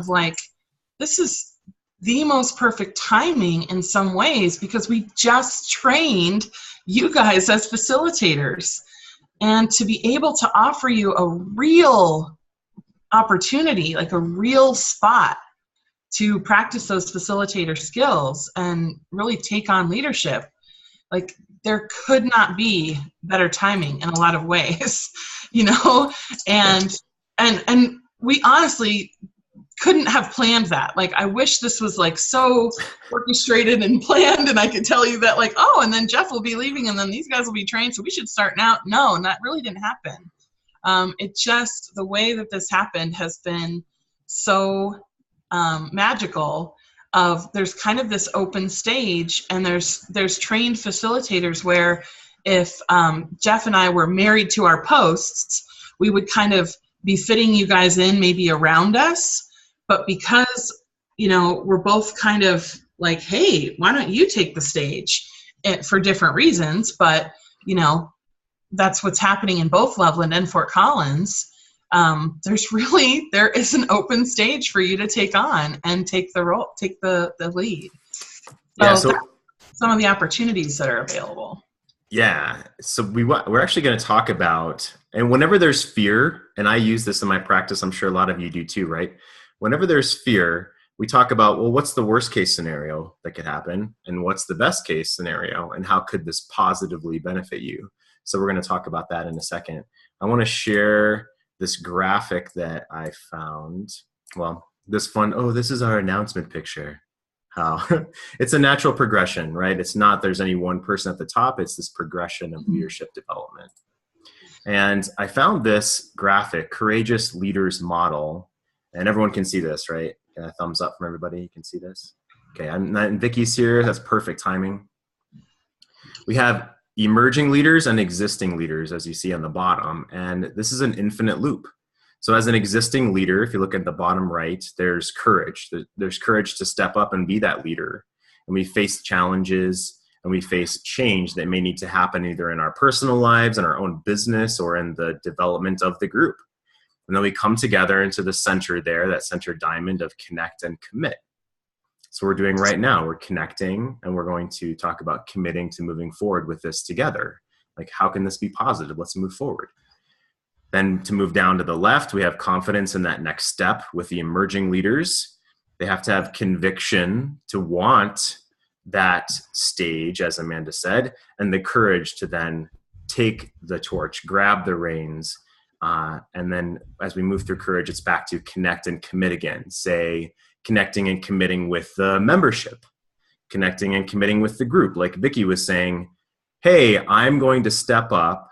like, this is the most perfect timing in some ways, because we just trained you guys as facilitators. And to be able to offer you a real opportunity, like a real spot to practice those facilitator skills and really take on leadership, like, there could not be better timing in a lot of ways, and we honestly couldn't have planned that. Like, I wish this was like so orchestrated and planned, and I could tell you that, like, oh, and then Jeff will be leaving and then these guys will be trained, so we should start now. No, that really didn't happen. It just, the way that this happened has been so magical. There's kind of this open stage, and there's trained facilitators where if Jeff and I were married to our posts, we would kind of be fitting you guys in maybe around us. But because, we're both kind of like, hey, why don't you take the stage, for different reasons, but, that's what's happening in both Loveland and Fort Collins. There is an open stage for you to take on and take the role, take the lead. So some of the opportunities that are available. Yeah. So we're actually going to talk about, and whenever there's fear, and I use this in my practice, I'm sure a lot of you do too, right? Whenever there's fear, we talk about, well, what's the worst case scenario that could happen? And what's the best case scenario? And how could this positively benefit you? So we're going to talk about that in a second. I want to share this graphic that I found. Well, this is our announcement picture. How it's a natural progression, right? It's not there's any one person at the top. It's this progression of leadership development. And I found this graphic, Courageous Leaders Model, and everyone can see this, right? A thumbs up from everybody. You can see this. Okay, and Vicky's here. That's perfect timing. We have emerging leaders and existing leaders, as you see on the bottom, and this is an infinite loop. So as an existing leader, if you look at the bottom right, there's courage. There's courage to step up and be that leader. And we face challenges and we face change that may need to happen either in our personal lives, in our own business, or in the development of the group. And then we come together into the center there, that center diamond of connect and commit. So we're doing right now, we're connecting, and we're going to talk about committing to moving forward with this together. Like, how can this be positive? Let's move forward. Then to move down to the left, we have confidence in that next step with the emerging leaders. They have to have conviction to want that stage, as Amanda said, and the courage to then take the torch, grab the reins. And then as we move through courage, it's back to connect and commit again. Say, connecting and committing with the membership, connecting and committing with the group. Like Vicky was saying, hey, I'm going to step up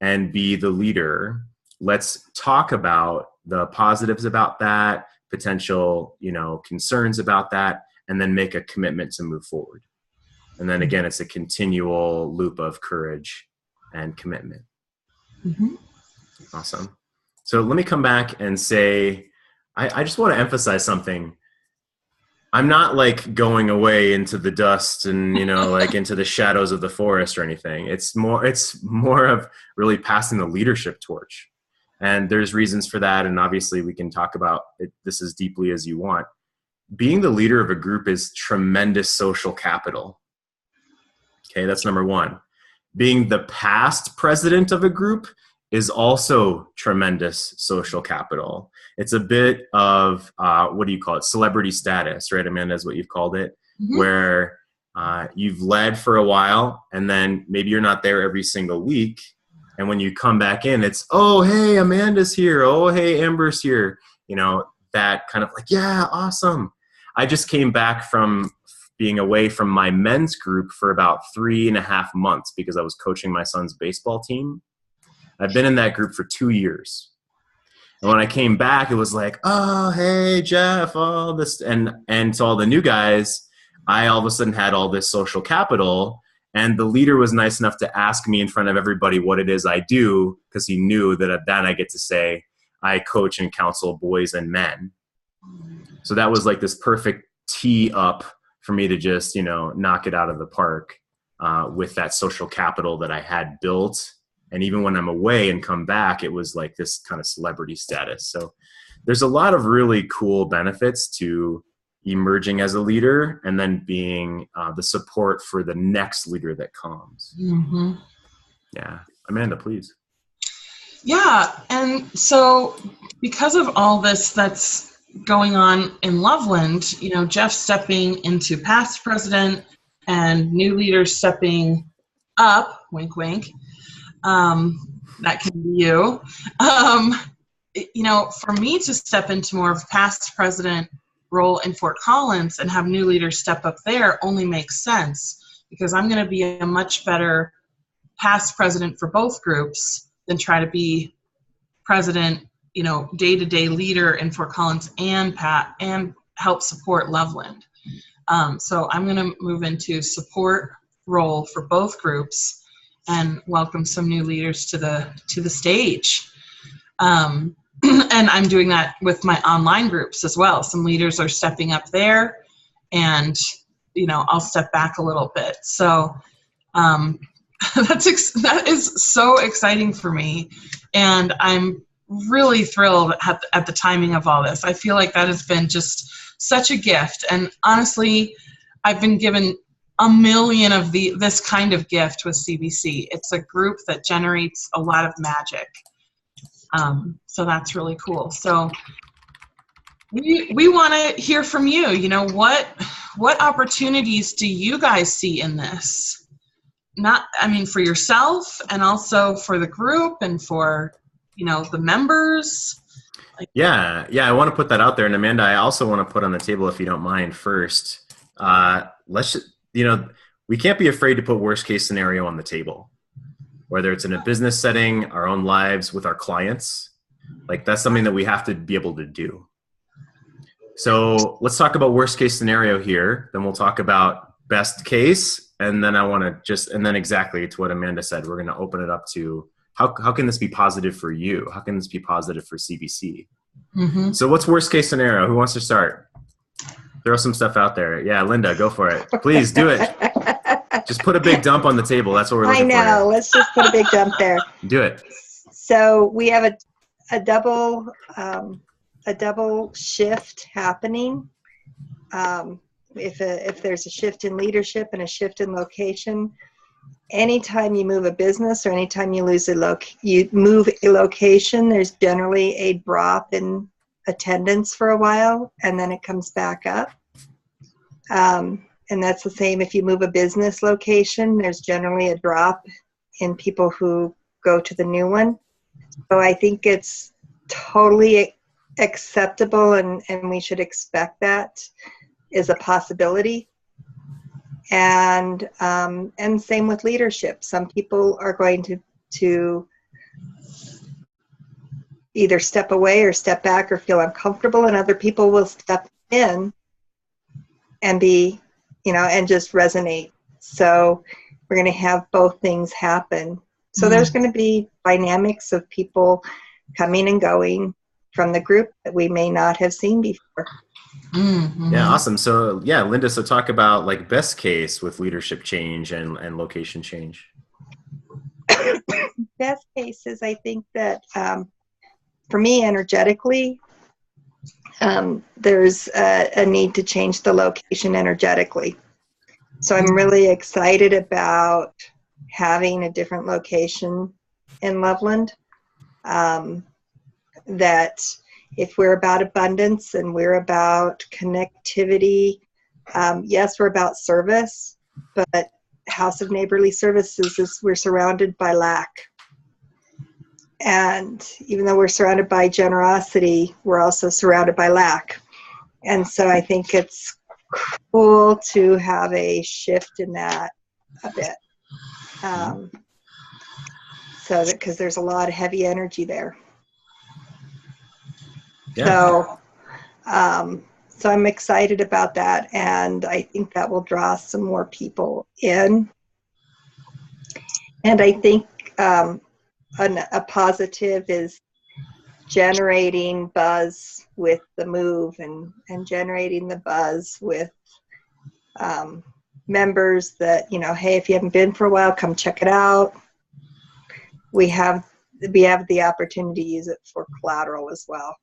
and be the leader. Let's talk about the positives about that, potential, concerns about that, and then make a commitment to move forward. And then again, it's a continual loop of courage and commitment. Mm-hmm. Awesome. So let me come back and say, I just want to emphasize something. I'm not like going away into the dust and, like into the shadows of the forest or anything. It's more of really passing the leadership torch. And there's reasons for that. And obviously we can talk about this as deeply as you want. Being the leader of a group is tremendous social capital. Okay, that's number one. Being the past president of a group is also tremendous social capital. It's a bit of, what do you call it? Celebrity status, right, Amanda, is what you've called it, mm-hmm. Where you've led for a while and then maybe you're not there every single week. And when you come back in, it's, oh, hey, Amanda's here. Oh, hey, Amber's here. That kind of like, yeah, awesome. I just came back from being away from my men's group for about 3.5 months because I was coaching my son's baseball team. I've been in that group for 2 years. And when I came back, it was like, oh, hey, Jeff, all this. And to all the new guys, I all of a sudden had all this social capital. And the leader was nice enough to ask me in front of everybody what it is I do, because he knew that then I get to say, I coach and counsel boys and men. So that was like this perfect tee up for me to just, knock it out of the park with that social capital that I had built. And even when I'm away and come back, it was like this kind of celebrity status. So there's a lot of really cool benefits to emerging as a leader and then being the support for the next leader that comes. Mm-hmm. Yeah. Amanda, please. Yeah, and so because of all this that's going on in Loveland, you know, Jeff stepping into past president and new leaders stepping up, wink, wink, that can be you. You know, for me to step into more of past president role in Fort Collins and have new leaders step up there only makes sense, because I'm going to be a much better past president for both groups than try to be president, you know, day-to-day leader in Fort Collins and help support Loveland. So I'm going to move into support role for both groups and welcome some new leaders to the stage. And I'm doing that with my online groups as well. Some leaders are stepping up there, and you know, I'll step back a little bit. So that is so exciting for me, and I'm really thrilled at the timing of all this. I feel like that has been just such a gift, and honestly, I've been given a million of this kind of gift with CBC. It's a group that generates a lot of magic. So that's really cool. So we want to hear from you. You know, what opportunities do you guys see in this? For yourself, and also for the group, and for, you know, the members. Yeah, I want to put that out there. And Amanda, I also want to put on the table, if you don't mind, first, we can't be afraid to put worst case scenario on the table, whether it's in a business setting, our own lives, with our clients. Like, that's something that we have to be able to do. So let's talk about worst case scenario here. Then we'll talk about best case. And then and then exactly to what Amanda said, we're going to open it up to how can this be positive for you? How can this be positive for CBC? Mm-hmm. So what's worst case scenario? Who wants to start? Throw some stuff out there. Yeah, Linda, go for it. Please do it. Just put a big dump on the table. That's what we're looking for. I know. Let's just put a big dump there. Do it. So we have a double shift happening. If there's a shift in leadership and a shift in location, anytime you move a business or anytime you move a location, there's generally a drop in attendance for a while, and then it comes back up. And that's the same if you move a business location. There's generally a drop in people who go to the new one. So I think it's totally acceptable, and we should expect that is a possibility. And same with leadership. Some people are going to either step away or step back or feel uncomfortable, and other people will step in and be, and just resonate. So we're going to have both things happen. So there's going to be dynamics of people coming and going from the group that we may not have seen before. Mm-hmm. Yeah, awesome. So yeah, Linda, so talk about like best case with leadership change and location change. Best case is, I think that for me, energetically, there's a need to change the location energetically. So I'm really excited about having a different location in Loveland. That if we're about abundance and we're about connectivity, yes, we're about service, but House of Neighborly Services is we're surrounded by lack. And even though we're surrounded by generosity, we're also surrounded by lack. And so I think it's cool to have a shift in that a bit. Because there's a lot of heavy energy there. Yeah. So I'm excited about that, and I think that will draw some more people in. And I think a positive is generating buzz with the move and generating the buzz with members that, hey, if you haven't been for a while, come check it out. We have the opportunity to use it for collateral as well.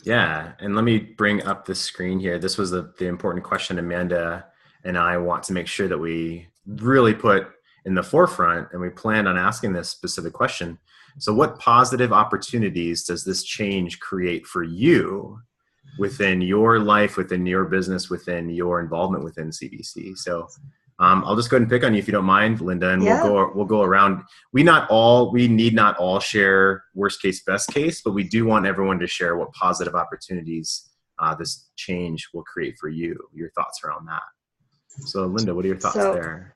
Yeah, and let me bring up the screen here. This was the important question Amanda and I want to make sure that we really put in the forefront, and we plan on asking this specific question. So what positive opportunities does this change create for you within your life, within your business, within your involvement within CBC? So I'll just go ahead and pick on you if you don't mind, Linda, and we'll go around. We need not all share worst case, best case, but we do want everyone to share what positive opportunities this change will create for you. Your thoughts around that. So, Linda, what are your thoughts there?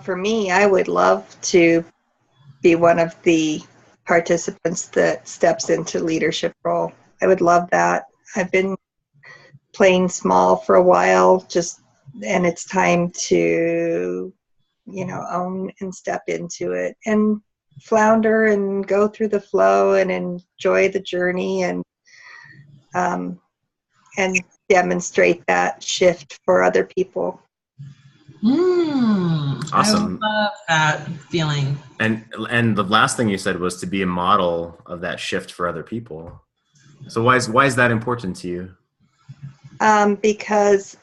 For me, I would love to be one of the participants that steps into leadership role. I would love that. I've been playing small for a while, and it's time to, own and step into it and flounder and go through the flow and enjoy the journey and demonstrate that shift for other people. Awesome. I love that feeling. And the last thing you said was to be a model of that shift for other people. So why is that important to you? Because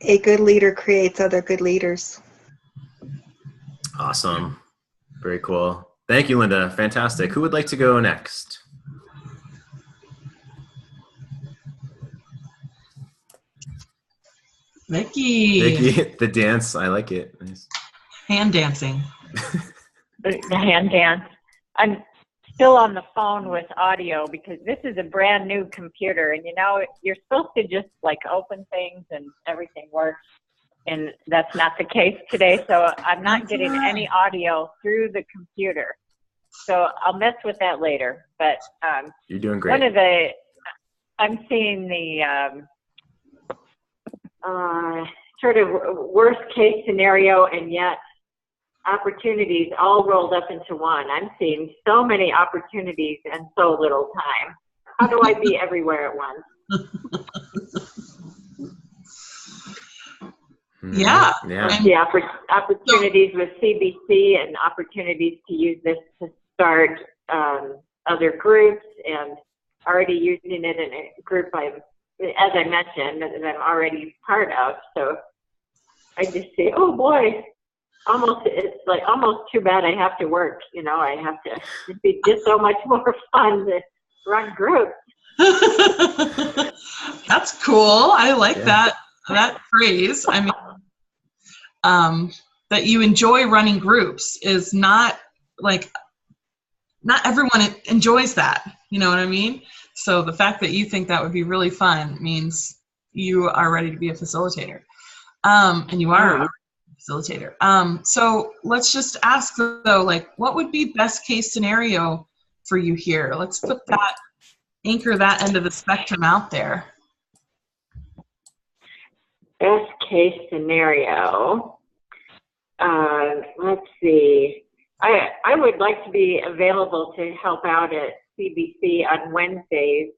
a good leader creates other good leaders. Awesome. Very cool. Thank you, Linda. Fantastic. Who would like to go next? Vicky, the dance. I like it. Nice. Hand dancing. The hand dance. I'm still on the phone with audio because this is a brand new computer, and you're supposed to just like open things and everything works, and that's not the case today. So I'm not getting any audio through the computer. So I'll mess with that later. But you're doing great. I'm seeing the sort of worst case scenario and yet opportunities all rolled up into one. I'm seeing so many opportunities and so little time. How do I be everywhere at once? Yeah. The opportunities with CBC and opportunities to use this to start other groups, and already using it in a group as I mentioned, that I'm already part of. So I just say, oh boy, it's like almost too bad I have to work. I have to. It'd be just so much more fun to run groups. That's cool. I like that phrase. I mean, that you enjoy running groups is not everyone enjoys that. You know what I mean? So the fact that you think that would be really fun means you are ready to be a facilitator. And you are a facilitator. So let's just ask though, what would be best case scenario for you here? Let's anchor that end of the spectrum out there. Best case scenario. Let's see. I would like to be available to help out at CBC on Wednesdays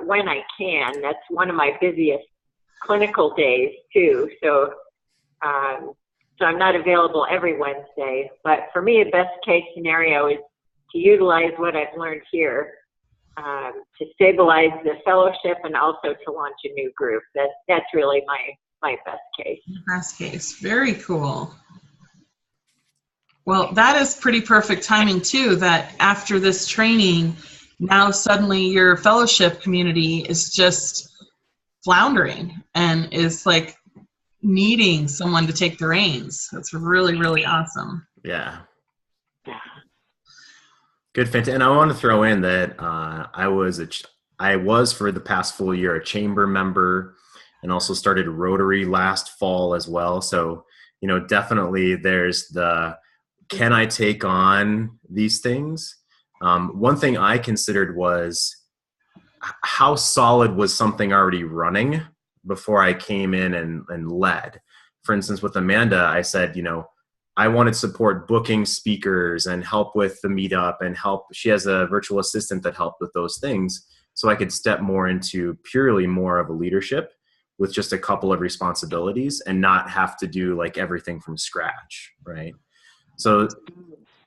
when I can. That's one of my busiest clinical days too. So I'm not available every Wednesday. But for me, a best case scenario is to utilize what I've learned here to stabilize the fellowship and also to launch a new group. That's really my best case. Best case. Very cool. Well, that is pretty perfect timing too, that after this training, now suddenly your fellowship community is just floundering and is needing someone to take the reins. That's really, really awesome. Yeah. Good, fantastic. And I want to throw in that I was for the past full year a chamber member, and also started Rotary last fall as well. So, definitely there's can I take on these things? One thing I considered was how solid was something already running before I came in and led. For instance, with Amanda, I said, I wanted support booking speakers and help with the meetup and help. She has a virtual assistant that helped with those things. So I could step more into purely more of a leadership with just a couple of responsibilities and not have to do everything from scratch, right? So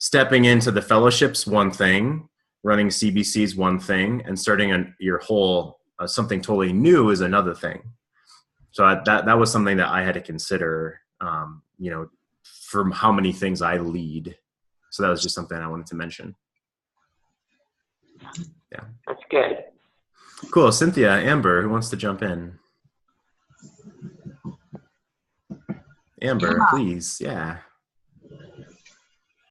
stepping into the fellowship's one thing, running CBC is one thing, and starting your whole something totally new is another thing. So that was something that I had to consider, from how many things I lead. So that was just something I wanted to mention. Yeah. That's good. Cool. Cynthia, Amber, who wants to jump in? Amber, please. Yeah.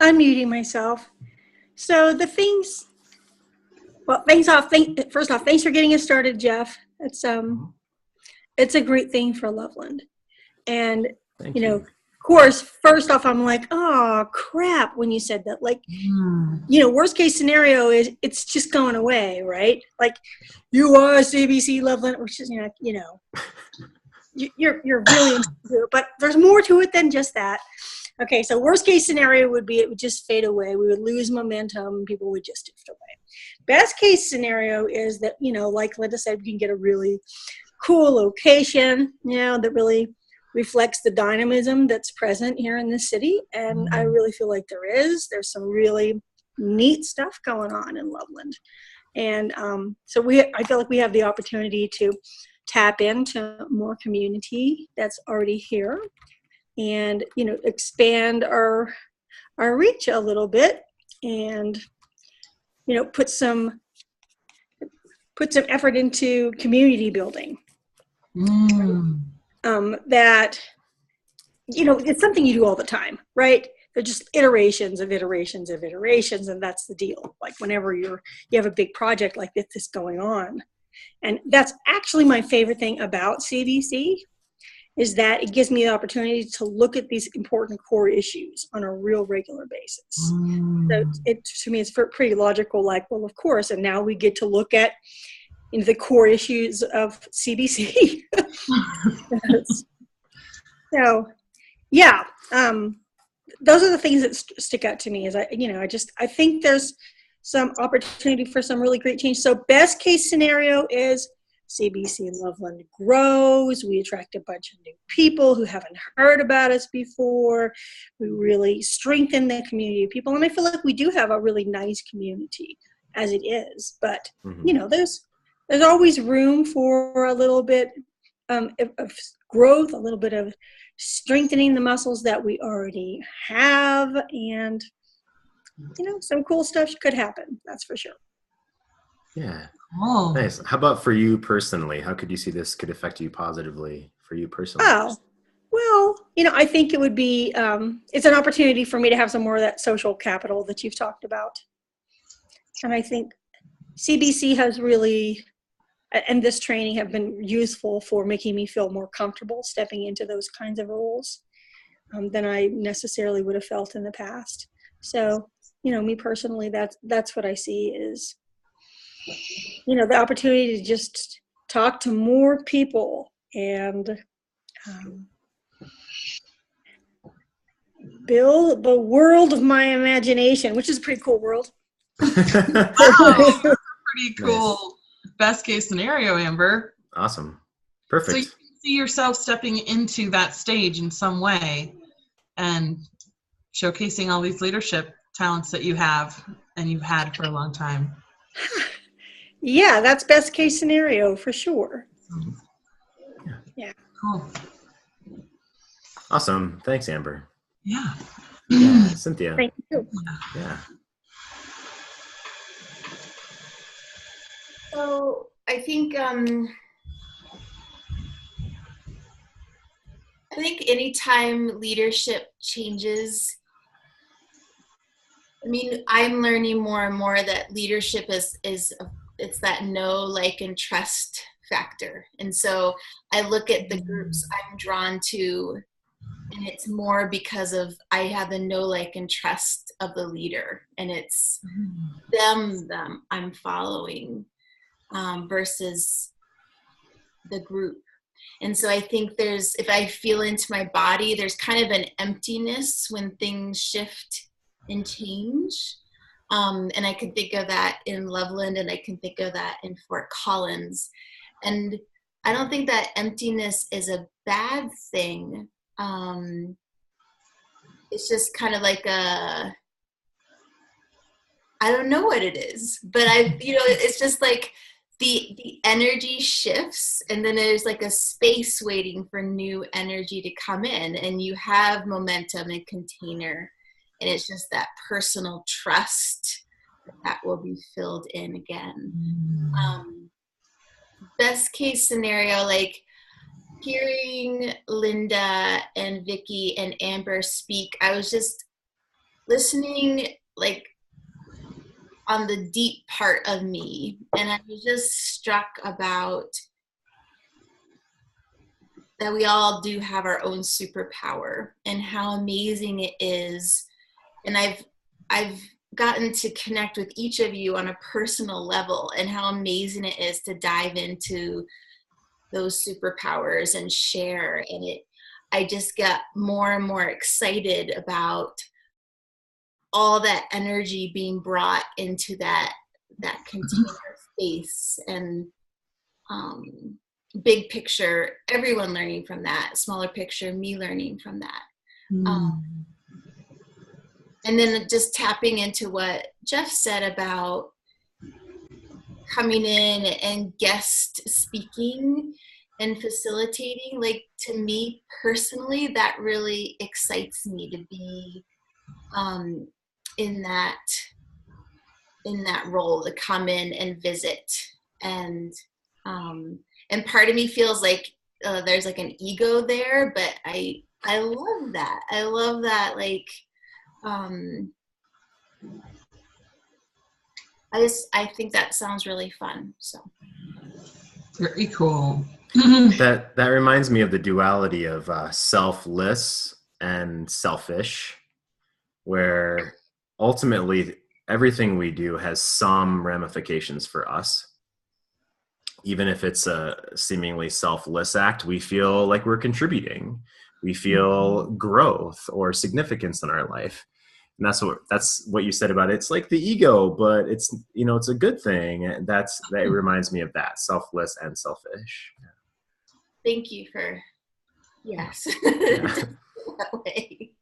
Unmuting myself. So the things, well, first off, thanks for getting us started, Jeff. It's a great thing for Loveland. And, Thank you. Of course, first off, I'm like, oh, crap, when you said that. Like, worst case scenario is it's just going away, right? Like, you are CBC Loveland, which is, you're really into it. But there's more to it than just that. Okay, so worst case scenario would be it would just fade away. We would lose momentum. People would just drift away. Best case scenario is that, like Linda said, we can get a really cool location, that really reflects the dynamism that's present here in this city. And I really feel like there's some really neat stuff going on in Loveland. And so I feel like we have the opportunity to tap into more community that's already here and, expand our reach a little bit and, put some effort into community building. That, it's something you do all the time, right? They're just iterations, and that's the deal. Like whenever you have a big project like this going on. And that's actually my favorite thing about CBC is that it gives me the opportunity to look at these important core issues on a real regular basis. So to me, it's pretty logical, like, well, of course, and now we get to look at the core issues of CBC. So, yeah, those are the things that stick out to me. Is I think there's some opportunity for some really great change. So, best case scenario is CBC in Loveland grows. We attract a bunch of new people who haven't heard about us before. We really strengthen the community of people, and I feel like we do have a really nice community as it is. But there's always room for a little bit of growth, a little bit of strengthening the muscles that we already have, and some cool stuff could happen. That's for sure. Yeah. Oh. Nice. How about for you personally? How could you see this could affect you positively for you personally? Oh, well, I think it would be, it's an opportunity for me to have some more of that social capital that you've talked about. And I think CBC has really, and this training have been useful for making me feel more comfortable stepping into those kinds of roles than I necessarily would have felt in the past. So, me personally, that's what I see is, the opportunity to just talk to more people and build the world of my imagination, which is a pretty cool world. Wow, pretty cool. Nice. Best case scenario, Amber. Awesome. Perfect. So you can see yourself stepping into that stage in some way and showcasing all these leadership talents that you have and you've had for a long time. Yeah, that's best case scenario for sure. Yeah. Cool. Awesome. Thanks, Amber. Yeah. Cynthia. Thank you. Yeah. So I think anytime leadership changes, I'm learning more and more that leadership is it's that know, like, and trust factor. And so I look at the groups I'm drawn to, and it's more because of I have the know, like, and trust of the leader, and it's them I'm following versus the group. And so I think if I feel into my body, there's kind of an emptiness when things shift and change. And I can think of that in Loveland, and I can think of that in Fort Collins. And I don't think that emptiness is a bad thing. It's just kind of like I don't know what it is, but it's just like the energy shifts, and then there's like a space waiting for new energy to come in, and you have momentum and container, and it's just that personal trust that will be filled in again. Best case scenario, like hearing Linda and Vicky and Amber speak, I was just listening like on the deep part of me, and I was just struck about that we all do have our own superpower and how amazing it is. And I've gotten to connect with each of you on a personal level, and how amazing it is to dive into those superpowers and share. And I just get more and more excited about all that energy being brought into that container space, and big picture, everyone learning from that, smaller picture, me learning from that. And then just tapping into what Jeff said about coming in and guest speaking and facilitating. Like, to me personally, that really excites me to be in that role, to come in and visit. And part of me feels like there's like an ego there, but I love that. I love that, like, I think that sounds really fun. So very cool. That reminds me of the duality of selfless and selfish, where ultimately everything we do has some ramifications for us. Even if it's a seemingly selfless act, we feel like we're contributing. We feel growth or significance in our life. And that's what you said about it. It's like the ego, but it's, it's a good thing. And that reminds me of that, selfless and selfish. Thank you for, yes. Yeah. That way.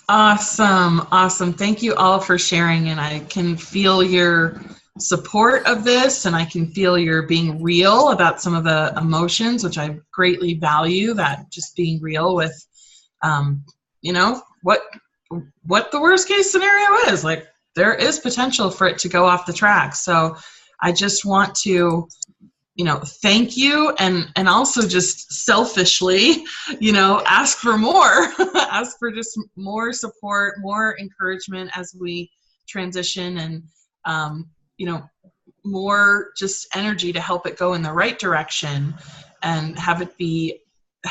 Awesome. Thank you all for sharing. And I can feel your support of this, and I can feel your being real about some of the emotions, which I greatly value, that just being real with, what the worst case scenario is. Like, there is potential for it to go off the track. So I just want to, thank you, and also just selfishly, ask for more, ask for just more support, more encouragement as we transition, and, more just energy to help it go in the right direction, and have it be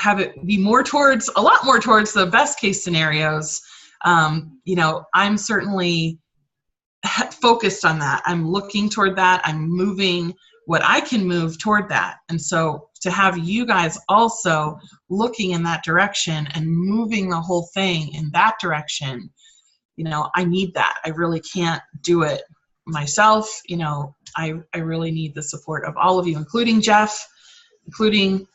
a lot more towards the best case scenarios. I'm certainly focused on that. I'm looking toward that. I'm moving what I can move toward that. And so to have you guys also looking in that direction and moving the whole thing in that direction, I need that. I really can't do it myself. I really need the support of all of you, including Jeff, including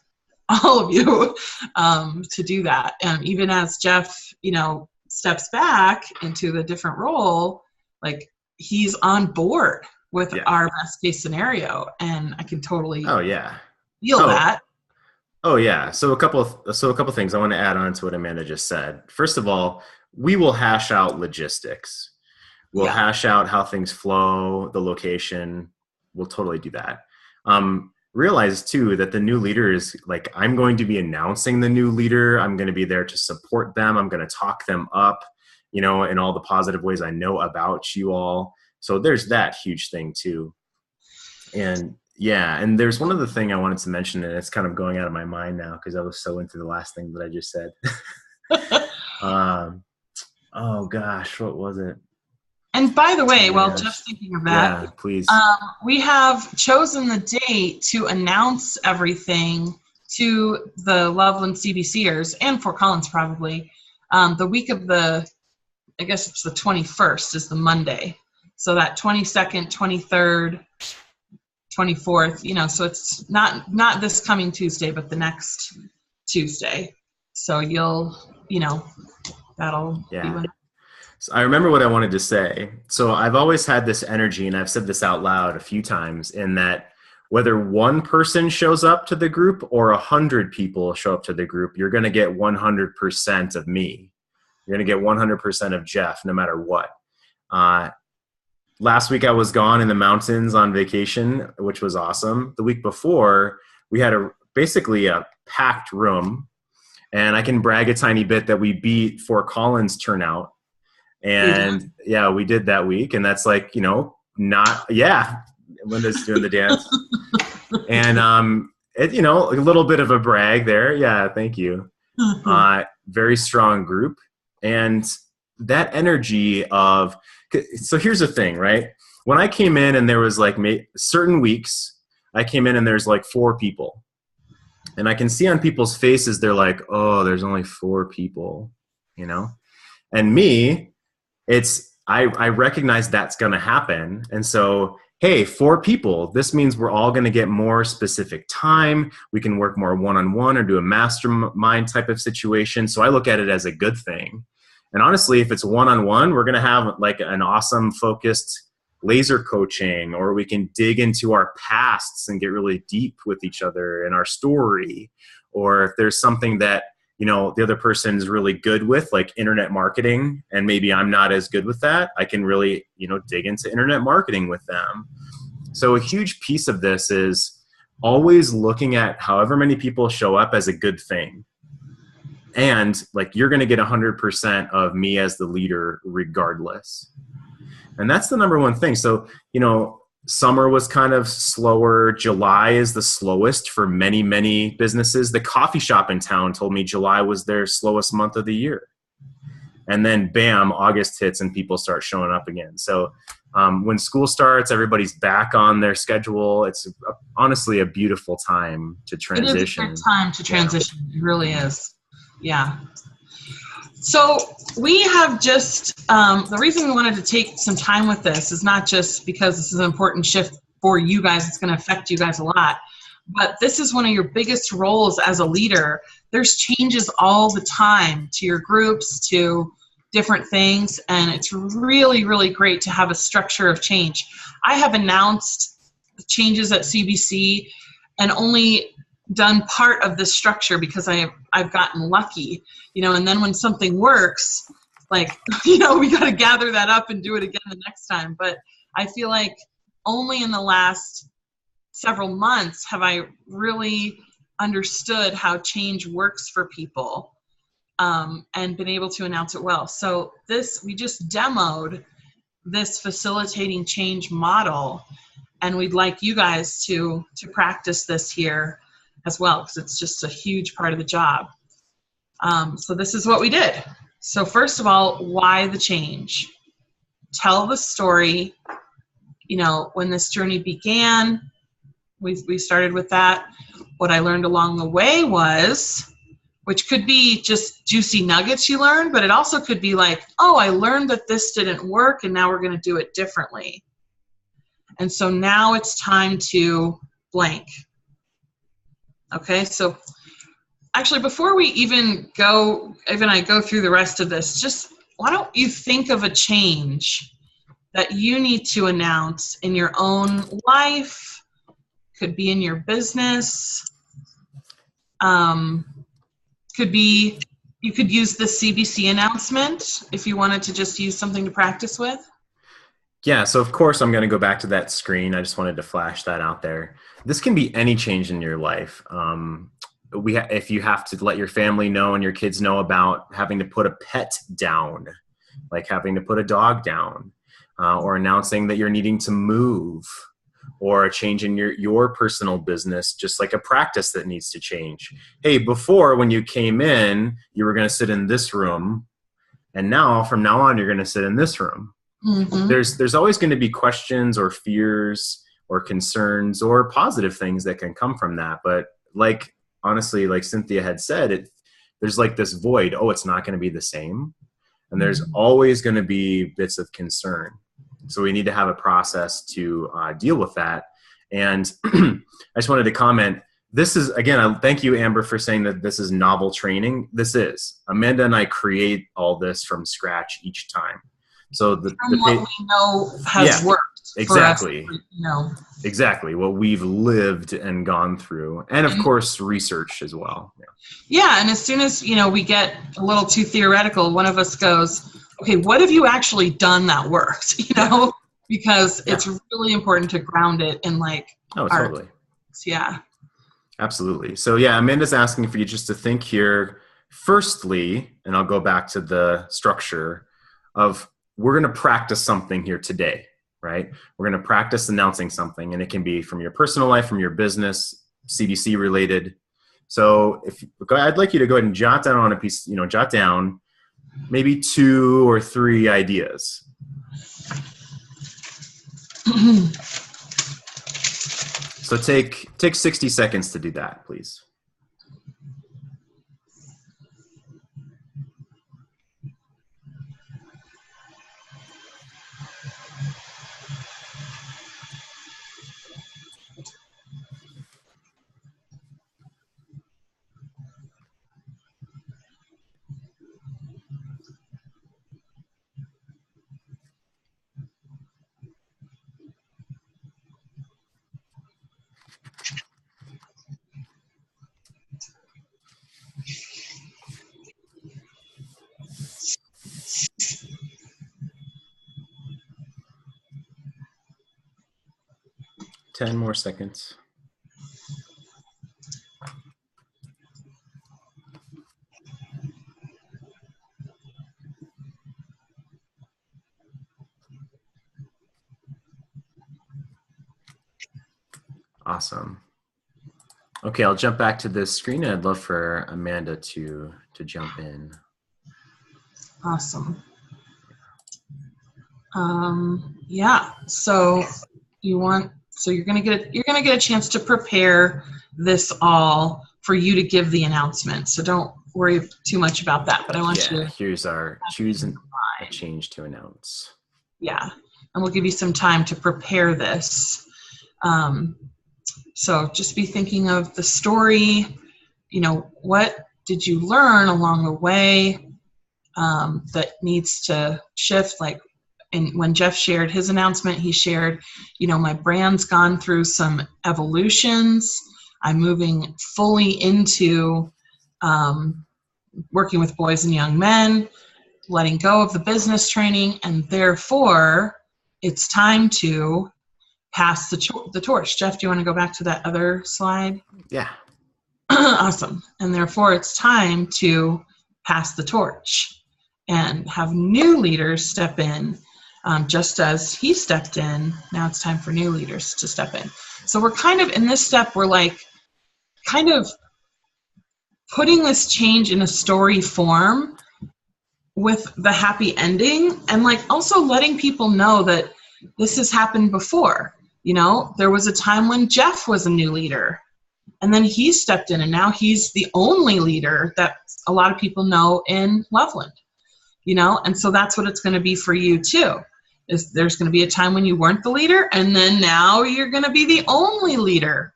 all of you, to do that. And even as Jeff, steps back into the different role, like, he's on board with our best case scenario, and I can totally feel that. Oh yeah. So a couple of things I want to add on to what Amanda just said. First of all, we will hash out logistics. We'll hash out how things flow, the location. We'll totally do that. Realize too that the new leader is, like, I'm going to be announcing the new leader. I'm going to be there to support them. I'm going to talk them up, in all the positive ways I know about you all. So there's that huge thing too. And and there's one other thing I wanted to mention, and it's kind of going out of my mind now because I was so into the last thing that I just said. Oh gosh, what was it? And by the way, while Jeff's thinking of that, please. We have chosen the date to announce everything to the Loveland CBCers and Fort Collins probably. The week of I guess it's the 21st is the Monday. So that 22nd, 23rd, 24th, so it's not this coming Tuesday, but the next Tuesday. So you'll, that'll be when. So I remember what I wanted to say. So I've always had this energy, and I've said this out loud a few times, in that whether one person shows up to the group or 100 people show up to the group, you're going to get 100% of me. You're going to get 100% of Jeff, no matter what. Last week I was gone in the mountains on vacation, which was awesome. The week before, we had basically a packed room, and I can brag a tiny bit that we beat Fort Collins turnout. And yeah, we did that week, and that's like, Linda's doing the dance. And a little bit of a brag there. Yeah, thank you. Very strong group. And that energy of, so here's the thing, right? When I came in and there was like certain weeks, I came in and there's like 4 people. And I can see on people's faces, they're like, oh, there's only 4 people, And me, I recognize that's going to happen. And so, hey, 4 people, this means we're all going to get more specific time. We can work more one-on-one or do a mastermind type of situation. So I look at it as a good thing. And honestly, if it's one-on-one, we're going to have like an awesome focused laser coaching, or we can dig into our pasts and get really deep with each other in our story. Or if there's something that, the other person's really good with, like internet marketing, and maybe I'm not as good with that, I can really, dig into internet marketing with them. So a huge piece of this is always looking at however many people show up as a good thing. And like, you're going to get 100% of me as the leader regardless. And that's the number one thing. So, summer was kind of slower. July is the slowest for many, many businesses. The coffee shop in town told me July was their slowest month of the year. And then bam, August hits and people start showing up again. So when school starts, everybody's back on their schedule. It's honestly a beautiful time to transition. It is a good time to transition. Yeah. It really is. Yeah. So we have just, the reason we wanted to take some time with this is not just because this is an important shift for you guys, it's going to affect you guys a lot, but this is one of your biggest roles as a leader. There's changes all the time to your groups, to different things, and it's really, really great to have a structure of change. I have announced changes at CBC and only done part of this structure because I've gotten lucky, and then when something works, like, we got to gather that up and do it again the next time. But I feel like only in the last several months have I really understood how change works for people, and been able to announce it well. So we just demoed this facilitating change model, and we'd like you guys to practice this here as well, because it's just a huge part of the job. So this is what we did. So first of all, why the change? Tell the story. When this journey began, we started with that. What I learned along the way was, which could be just juicy nuggets you learned, but it also could be like, oh, I learned that this didn't work and now we're going to do it differently. And so now it's time to blank. Okay, so actually, before we even I go through the rest of this, just why don't you think of a change that you need to announce in your own life, could be in your business, could be, you could use the CBC announcement if you wanted to just use something to practice with. Yeah, so of course I'm going to go back to that screen. I just wanted to flash that out there. This can be any change in your life. If you have to let your family know and your kids know about having to put a pet down, like having to put a dog down, or announcing that you're needing to move, or a change in your personal business, just like a practice that needs to change. Hey, before when you came in, you were going to sit in this room, and now from now on, you're going to sit in this room. Mm-hmm. There's always going to be questions or fears or concerns or positive things that can come from that. But honestly, like Cynthia had said, there's like this void. Oh, it's not going to be the same. And there's always going to be bits of concern. So we need to have a process to deal with that. And I just wanted to comment, this is, again, thank you, Amber, for saying that this is novel training. This is. Amanda and I create all this from scratch each time. So from what we know has worked exactly. for us, you know. Exactly what we've lived and gone through, and of course research as well. Yeah, and as soon as, you know, we get a little too theoretical, one of us goes, okay, what have you actually done that worked? You know, because it's really important to ground it in like totally. Yeah. Absolutely. So yeah, Amanda's asking for you just to think here firstly, and I'll go back to the structure of, we're going to practice something here today, right? We're going to practice announcing something, and it can be from your personal life, from your business, CBC related. So I'd like you to go ahead and jot down on a piece, you know, jot down maybe 2 or 3 ideas. So take 60 seconds to do that, please. Ten more seconds. Awesome. Okay, I'll jump back to this screen, and I'd love for Amanda to jump in. Awesome. Yeah. So you're gonna get a chance to prepare this all for you to give the announcement. So don't worry too much about that. But I want you to. Here's our choose a change to announce. Yeah, and we'll give you some time to prepare this. So just be thinking of the story. You know, what did you learn along the way that needs to shift? Like, when Jeff shared his announcement, he shared, you know, my brand's gone through some evolutions. I'm moving fully into working with boys and young men, letting go of the business training, and therefore it's time to pass the torch. Jeff, do you want to go back to that other slide? Yeah. Awesome. And therefore it's time to pass the torch and have new leaders step in. Just as he stepped in, now it's time for new leaders to step in. So we're kind of in this step, we're like kind of putting this change in a story form with the happy ending, and like also letting people know that this has happened before. You know, there was a time when Jeff was a new leader, and then he stepped in, and now he's the only leader that a lot of people know in Loveland. You know, and so that's what it's going to be for you too. Is there's going to be a time when you weren't the leader, and then now you're going to be the only leader.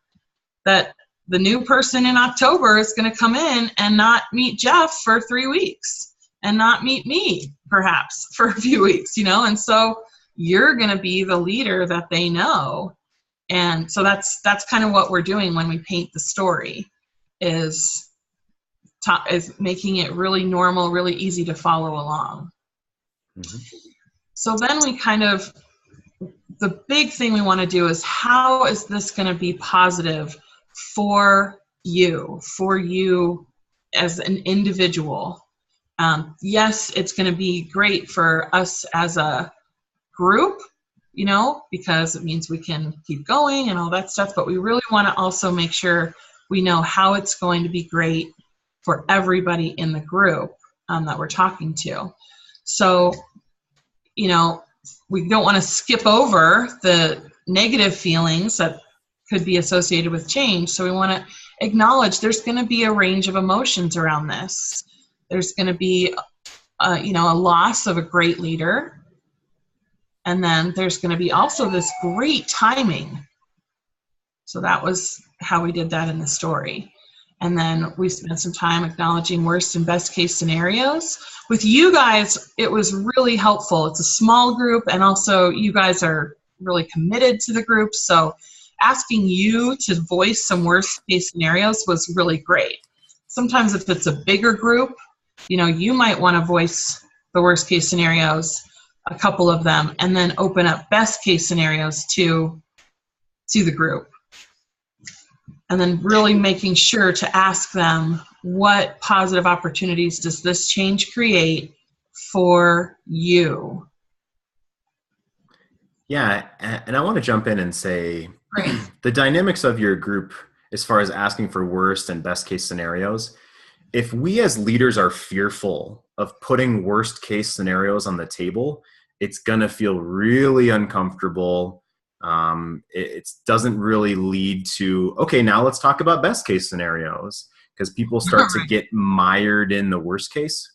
That the new person in October is going to come in and not meet Jeff for 3 weeks, and not meet me perhaps for a few weeks, you know, and so you're going to be the leader that they know. And so that's kind of what we're doing when we paint the story, is making it really normal, really easy to follow along. Mm-hmm. So then the big thing we want to do is, how is this going to be positive for you as an individual? Yes, it's going to be great for us as a group, you know, because it means we can keep going and all that stuff, but we really want to also make sure we know how it's going to be great for everybody in the group that we're talking to. So, you know, we don't want to skip over the negative feelings that could be associated with change. So we want to acknowledge there's going to be a range of emotions around this. There's going to be, you know, a loss of a great leader. And then there's going to be also this great timing. So that was how we did that in the story. And then we spent some time acknowledging worst and best case scenarios. With you guys, it was really helpful. It's a small group, and also you guys are really committed to the group. So asking you to voice some worst case scenarios was really great. Sometimes if it's a bigger group, you might want to voice the worst case scenarios, a couple of them, and then open up best case scenarios to the group. And then really making sure to ask them, what positive opportunities does this change create for you? Yeah, and I want to jump in and say, Great. The dynamics of your group as far as asking for worst and best case scenarios, if we as leaders are fearful of putting worst case scenarios on the table, it's going to feel really uncomfortable. It doesn't really lead to, okay, now let's talk about best case scenarios, because people start to get mired in the worst case.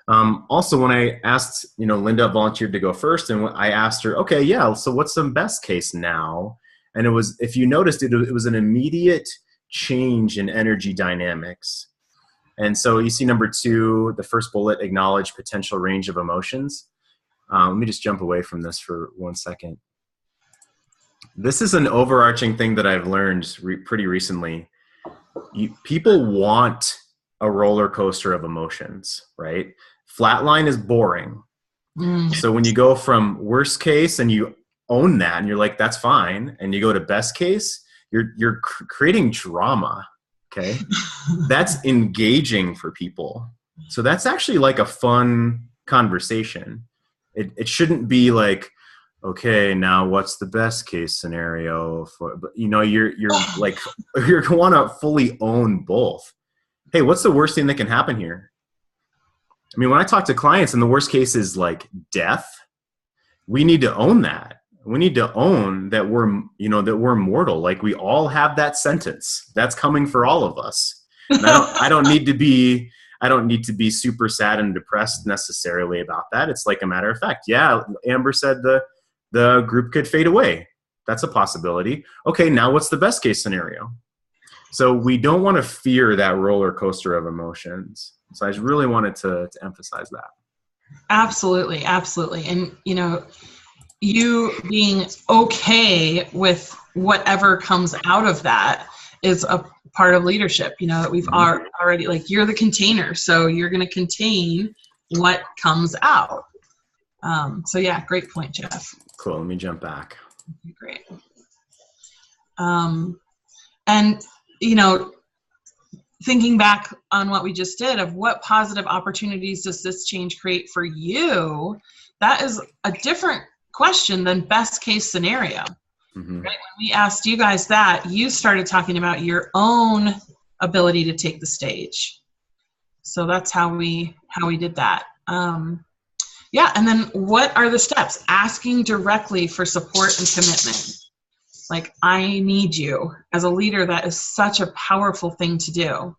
Also, when I asked, Linda volunteered to go first, and I asked her, okay, yeah, so what's the best case now? And it was, if you noticed it was an immediate change in energy dynamics. And so you see number 2, the first bullet, acknowledge potential range of emotions. Let me just jump away from this for 1 second. This is an overarching thing that I've learned pretty recently. People want a roller coaster of emotions, right? Flatline is boring. So when you go from worst case and you own that and you're like, that's fine, and you go to best case, you're creating drama, okay? That's engaging for people. So that's actually like a fun conversation. It shouldn't be like, okay, now what's the best case scenario for, you're like, you're going to want to fully own both. Hey, what's the worst thing that can happen here? I mean, when I talk to clients and the worst case is like death, we need to own that. We need to own that we're mortal. Like, we all have that sentence. That's coming for all of us. And I don't need to be super sad and depressed necessarily about that. It's like a matter of fact. Yeah, Amber said the group could fade away. That's a possibility. Okay, now what's the best case scenario? So we don't want to fear that roller coaster of emotions. So I just really wanted to emphasize that. Absolutely, absolutely. And, you being okay with whatever comes out of that is a part of leadership, that we've already, like, you're the container, so you're going to contain what comes out. So yeah, great point, Jeff. Cool. Let me jump back. Great. And, thinking back on what we just did of what positive opportunities does this change create for you, that is a different question than best case scenario. Right? When we asked you guys that, you started talking about your own ability to take the stage. So that's how we did that. Yeah, and then what are the steps? Asking directly for support and commitment. Like, I need you. As a leader, that is such a powerful thing to do.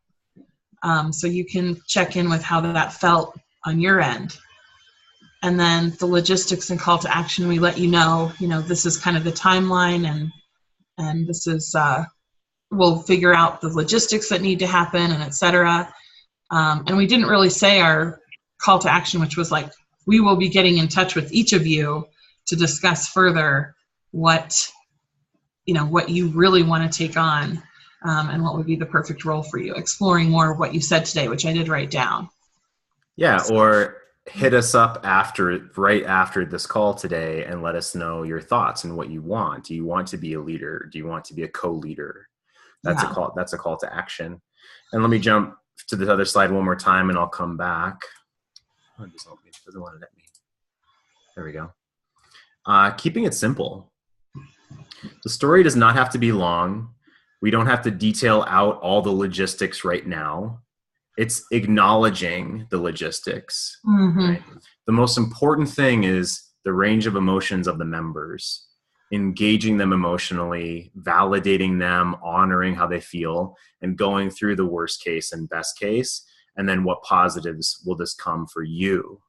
So you can check in with how that felt on your end. And then the logistics and call to action, we let you know, this is kind of the timeline, and this is, we'll figure out the logistics that need to happen, and et cetera. And we didn't really say our call to action, which was like, we will be getting in touch with each of you to discuss further what you really want to take on, and what would be the perfect role for you, exploring more of what you said today, which I did write down. Yeah. Or hit us up right after this call today and let us know your thoughts and what you want. Do you want to be a leader? Do you want to be a co-leader? That's a call to action. And let me jump to the other slide one more time and I'll come back. Oh, it doesn't want to let me. There we go. Keeping it simple. The story does not have to be long. We don't have to detail out all the logistics right now. It's acknowledging the logistics. Right? The most important thing is the range of emotions of the members, engaging them emotionally, validating them, honoring how they feel, and going through the worst case and best case, and then what positives will this come for you.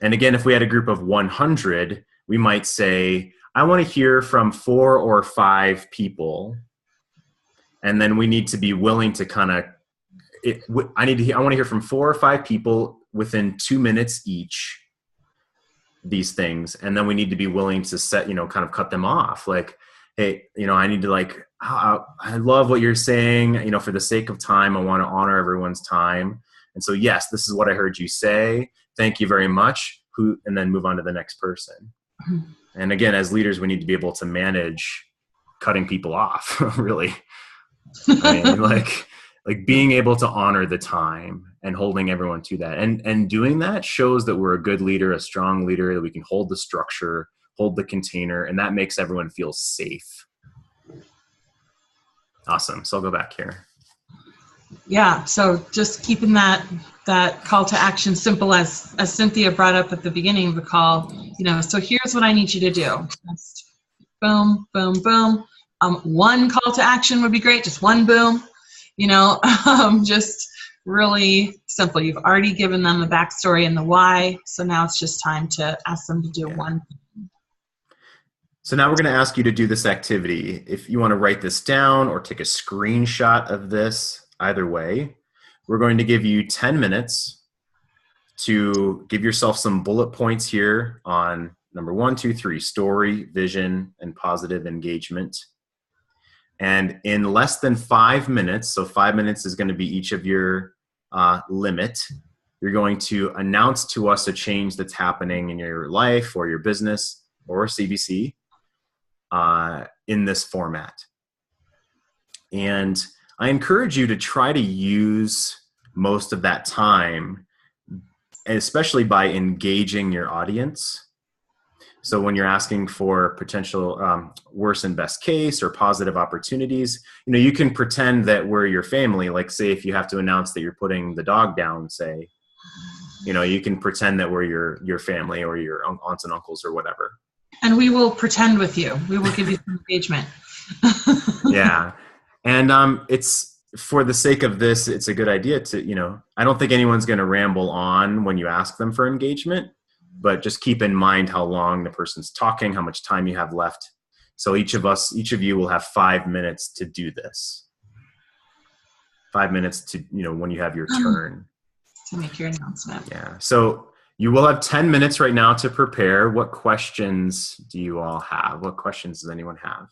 And again, if we had a group of 100, we might say, I want to hear from 4 or 5 people And then we need to be willing to kind of, I want to hear from 4 or 5 people within 2 minutes each, these things. And then we need to be willing to set, kind of cut them off. Like, hey, I need to I love what you're saying, for the sake of time, I want to honor everyone's time. And so, yes, this is what I heard you say. Thank you very much. And then move on to the next person. And again, as leaders, we need to be able to manage cutting people off, really. I mean, like being able to honor the time and holding everyone to that. And doing that shows that we're a good leader, a strong leader, that we can hold the structure, hold the container, and that makes everyone feel safe. Awesome. So I'll go back here. Yeah, so just keeping that call to action simple, as Cynthia brought up at the beginning of the call, so here's what I need you to do. Just boom, boom, boom. One call to action would be great, just one boom, just really simple. You've already given them the backstory and the why, so now it's just time to ask them to do one thing. So now we're going to ask you to do this activity. If you want to write this down or take a screenshot of this, either way, we're going to give you 10 minutes to give yourself some bullet points here on number 1, 2, 3, story, vision, and positive engagement. And in less than 5 minutes, so 5 minutes is going to be each of your limit, you're going to announce to us a change that's happening in your life or your business or CBC in this format. And I encourage you to try to use most of that time, especially by engaging your audience. So when you're asking for potential worst and best case or positive opportunities, you can pretend that we're your family. Like, say, if you have to announce that you're putting the dog down, say, you can pretend that we're your family or your aunts and uncles or whatever. And we will pretend with you. We will give you some engagement. Yeah. And it's, for the sake of this, it's a good idea to, I don't think anyone's going to ramble on when you ask them for engagement, but just keep in mind how long the person's talking, how much time you have left. So each of you will have 5 minutes to do this. 5 minutes to, when you have your turn. To make your announcement. Yeah. So you will have 10 minutes right now to prepare. What questions do you all have? What questions does anyone have?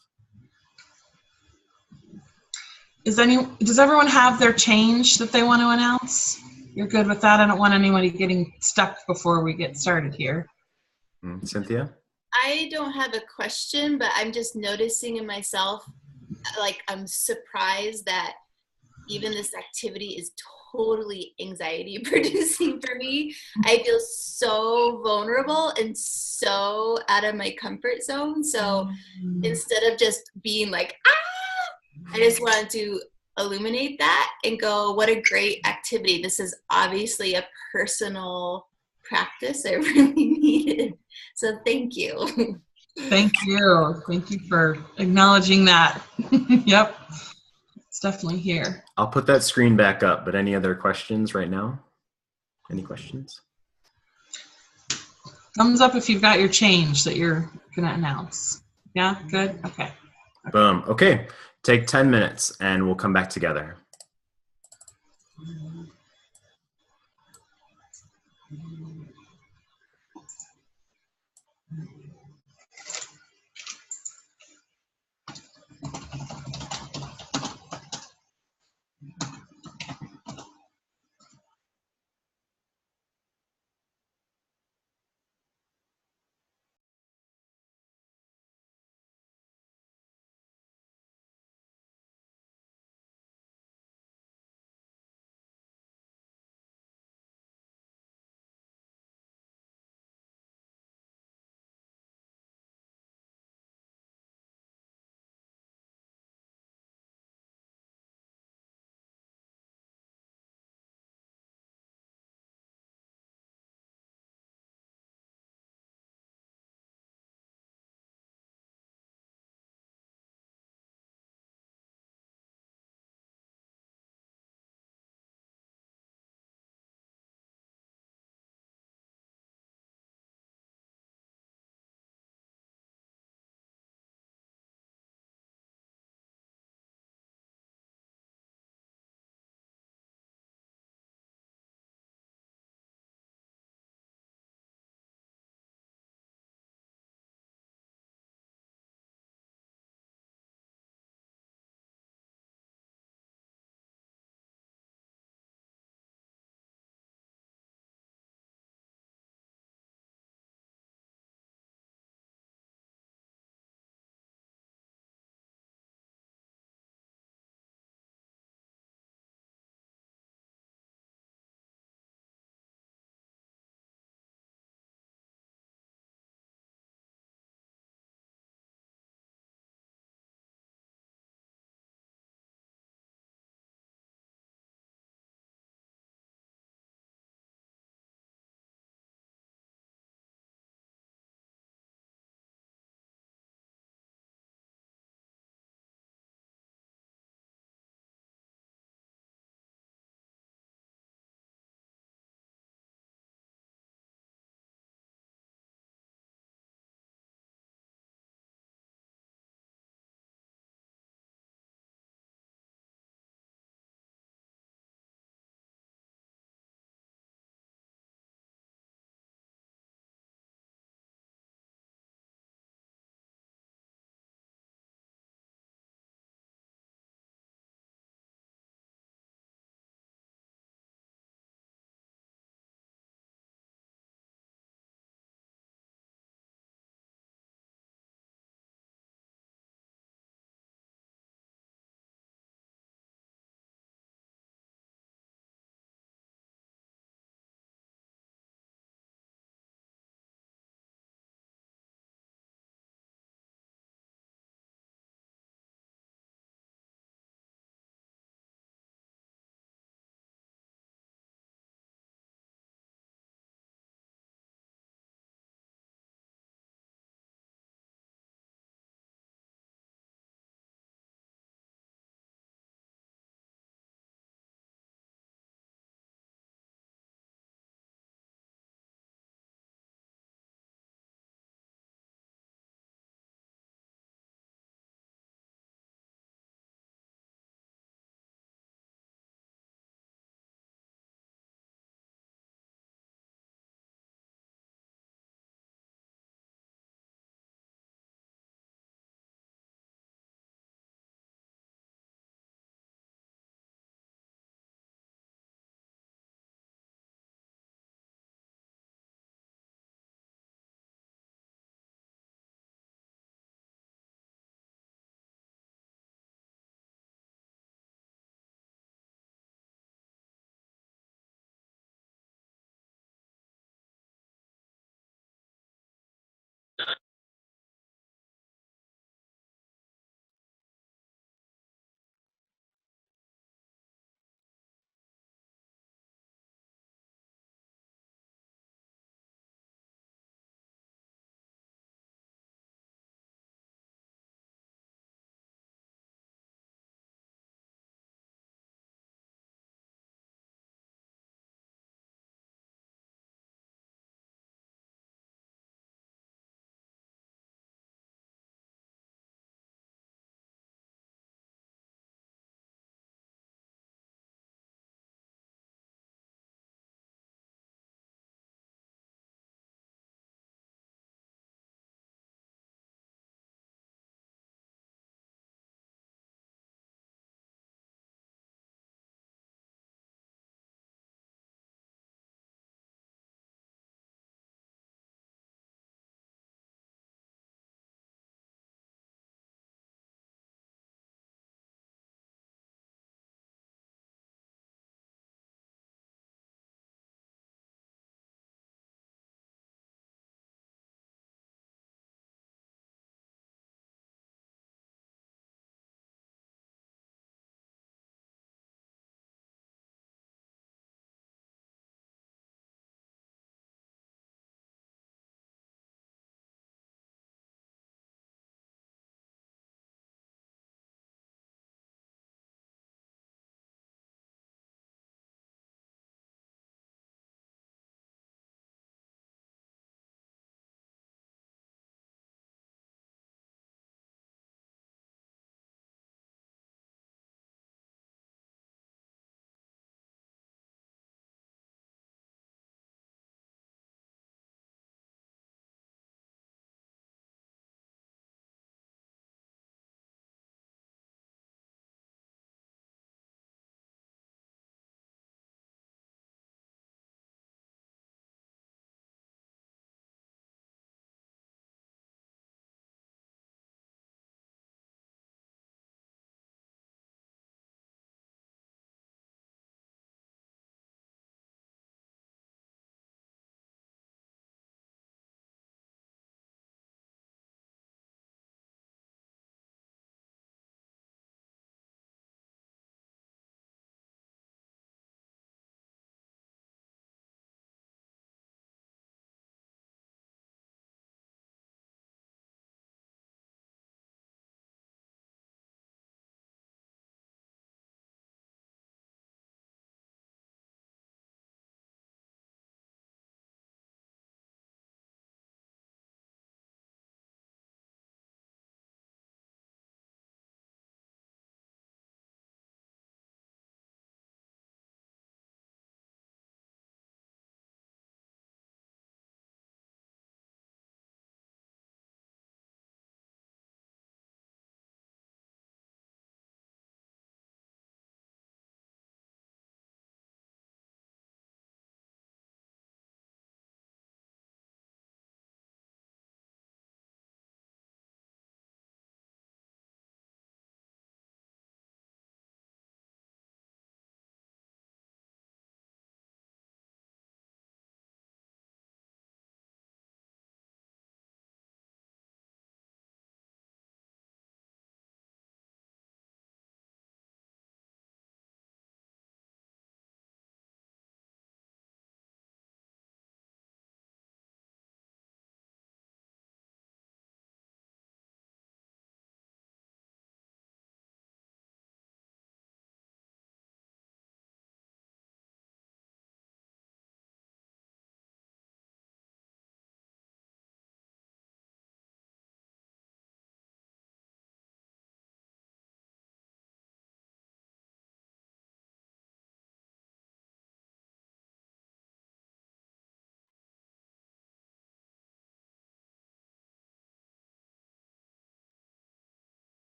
Does everyone have their change that they want to announce? You're good with that? I don't want anybody getting stuck before we get started here. Cynthia? I don't have a question, but I'm just noticing in myself, I'm surprised that even this activity is totally anxiety producing for me. I feel so vulnerable and so out of my comfort zone. So instead of just being like, I just wanted to illuminate that and go, what a great activity. This is obviously a personal practice I really needed. So thank you. Thank you. Thank you for acknowledging that. Yep. It's definitely here. I'll put that screen back up, but any other questions right now? Any questions? Thumbs up if you've got your change that you're going to announce. Yeah, good? Okay. Boom. Okay. Take 10 minutes and we'll come back together.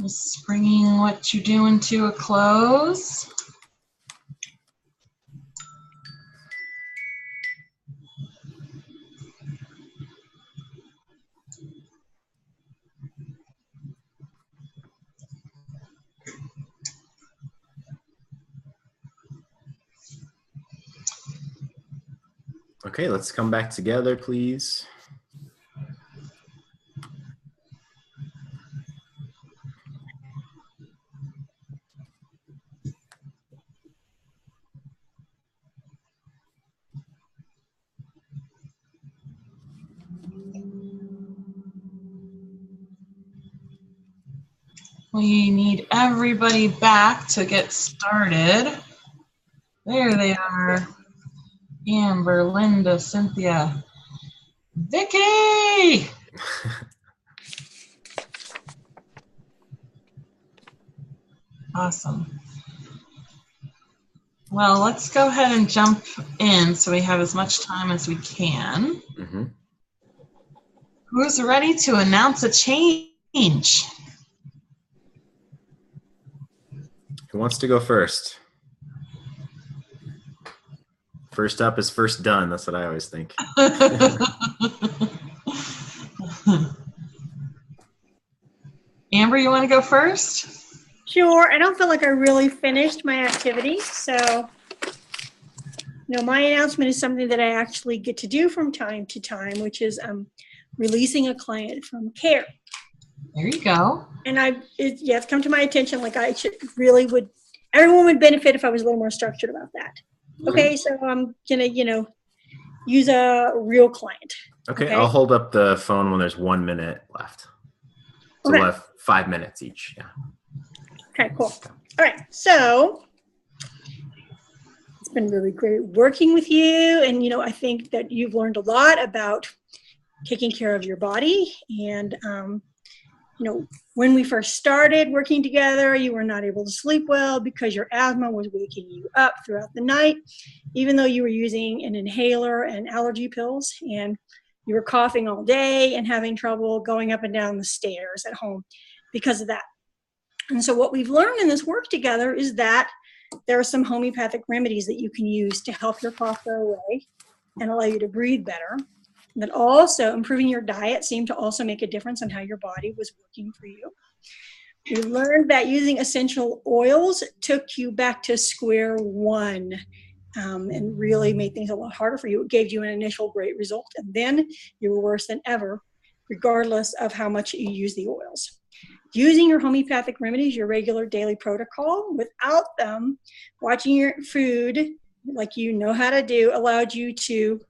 Just bringing what you're doing to a close. Okay, let's come back together, please. We need everybody back to get started. There they are. Amber, Linda, Cynthia, Vicky! Awesome. Well, let's go ahead and jump in so we have as much time as we can. Mm-hmm. Who's ready to announce a change? Who wants to go first? First up is first done. That's what I always think. Amber, you want to go first? Sure. I don't feel like I really finished my activity. So, my announcement is something that I actually get to do from time to time, which is releasing a client from care. There you go. And it's come to my attention, like I should really everyone would benefit if I was a little more structured about that. Okay, so I'm gonna, use a real client. Okay, I'll hold up the phone when there's 1 minute left. So we'll have 5 minutes each. Yeah. Okay, cool. All right, so it's been really great working with you, and I think that you've learned a lot about taking care of your body. And when we first started working together, you were not able to sleep well because your asthma was waking you up throughout the night, even though you were using an inhaler and allergy pills, and you were coughing all day and having trouble going up and down the stairs at home because of that. And so what we've learned in this work together is that there are some homeopathic remedies that you can use to help your cough go away and allow you to breathe better. But also improving your diet seemed to also make a difference on how your body was working for you. We learned that using essential oils took you back to square one and really made things a lot harder for you. It gave you an initial great result, and then you were worse than ever, regardless of how much you use the oils. Using your homeopathic remedies, your regular daily protocol, without them, watching your food like you know how to do, allowed you to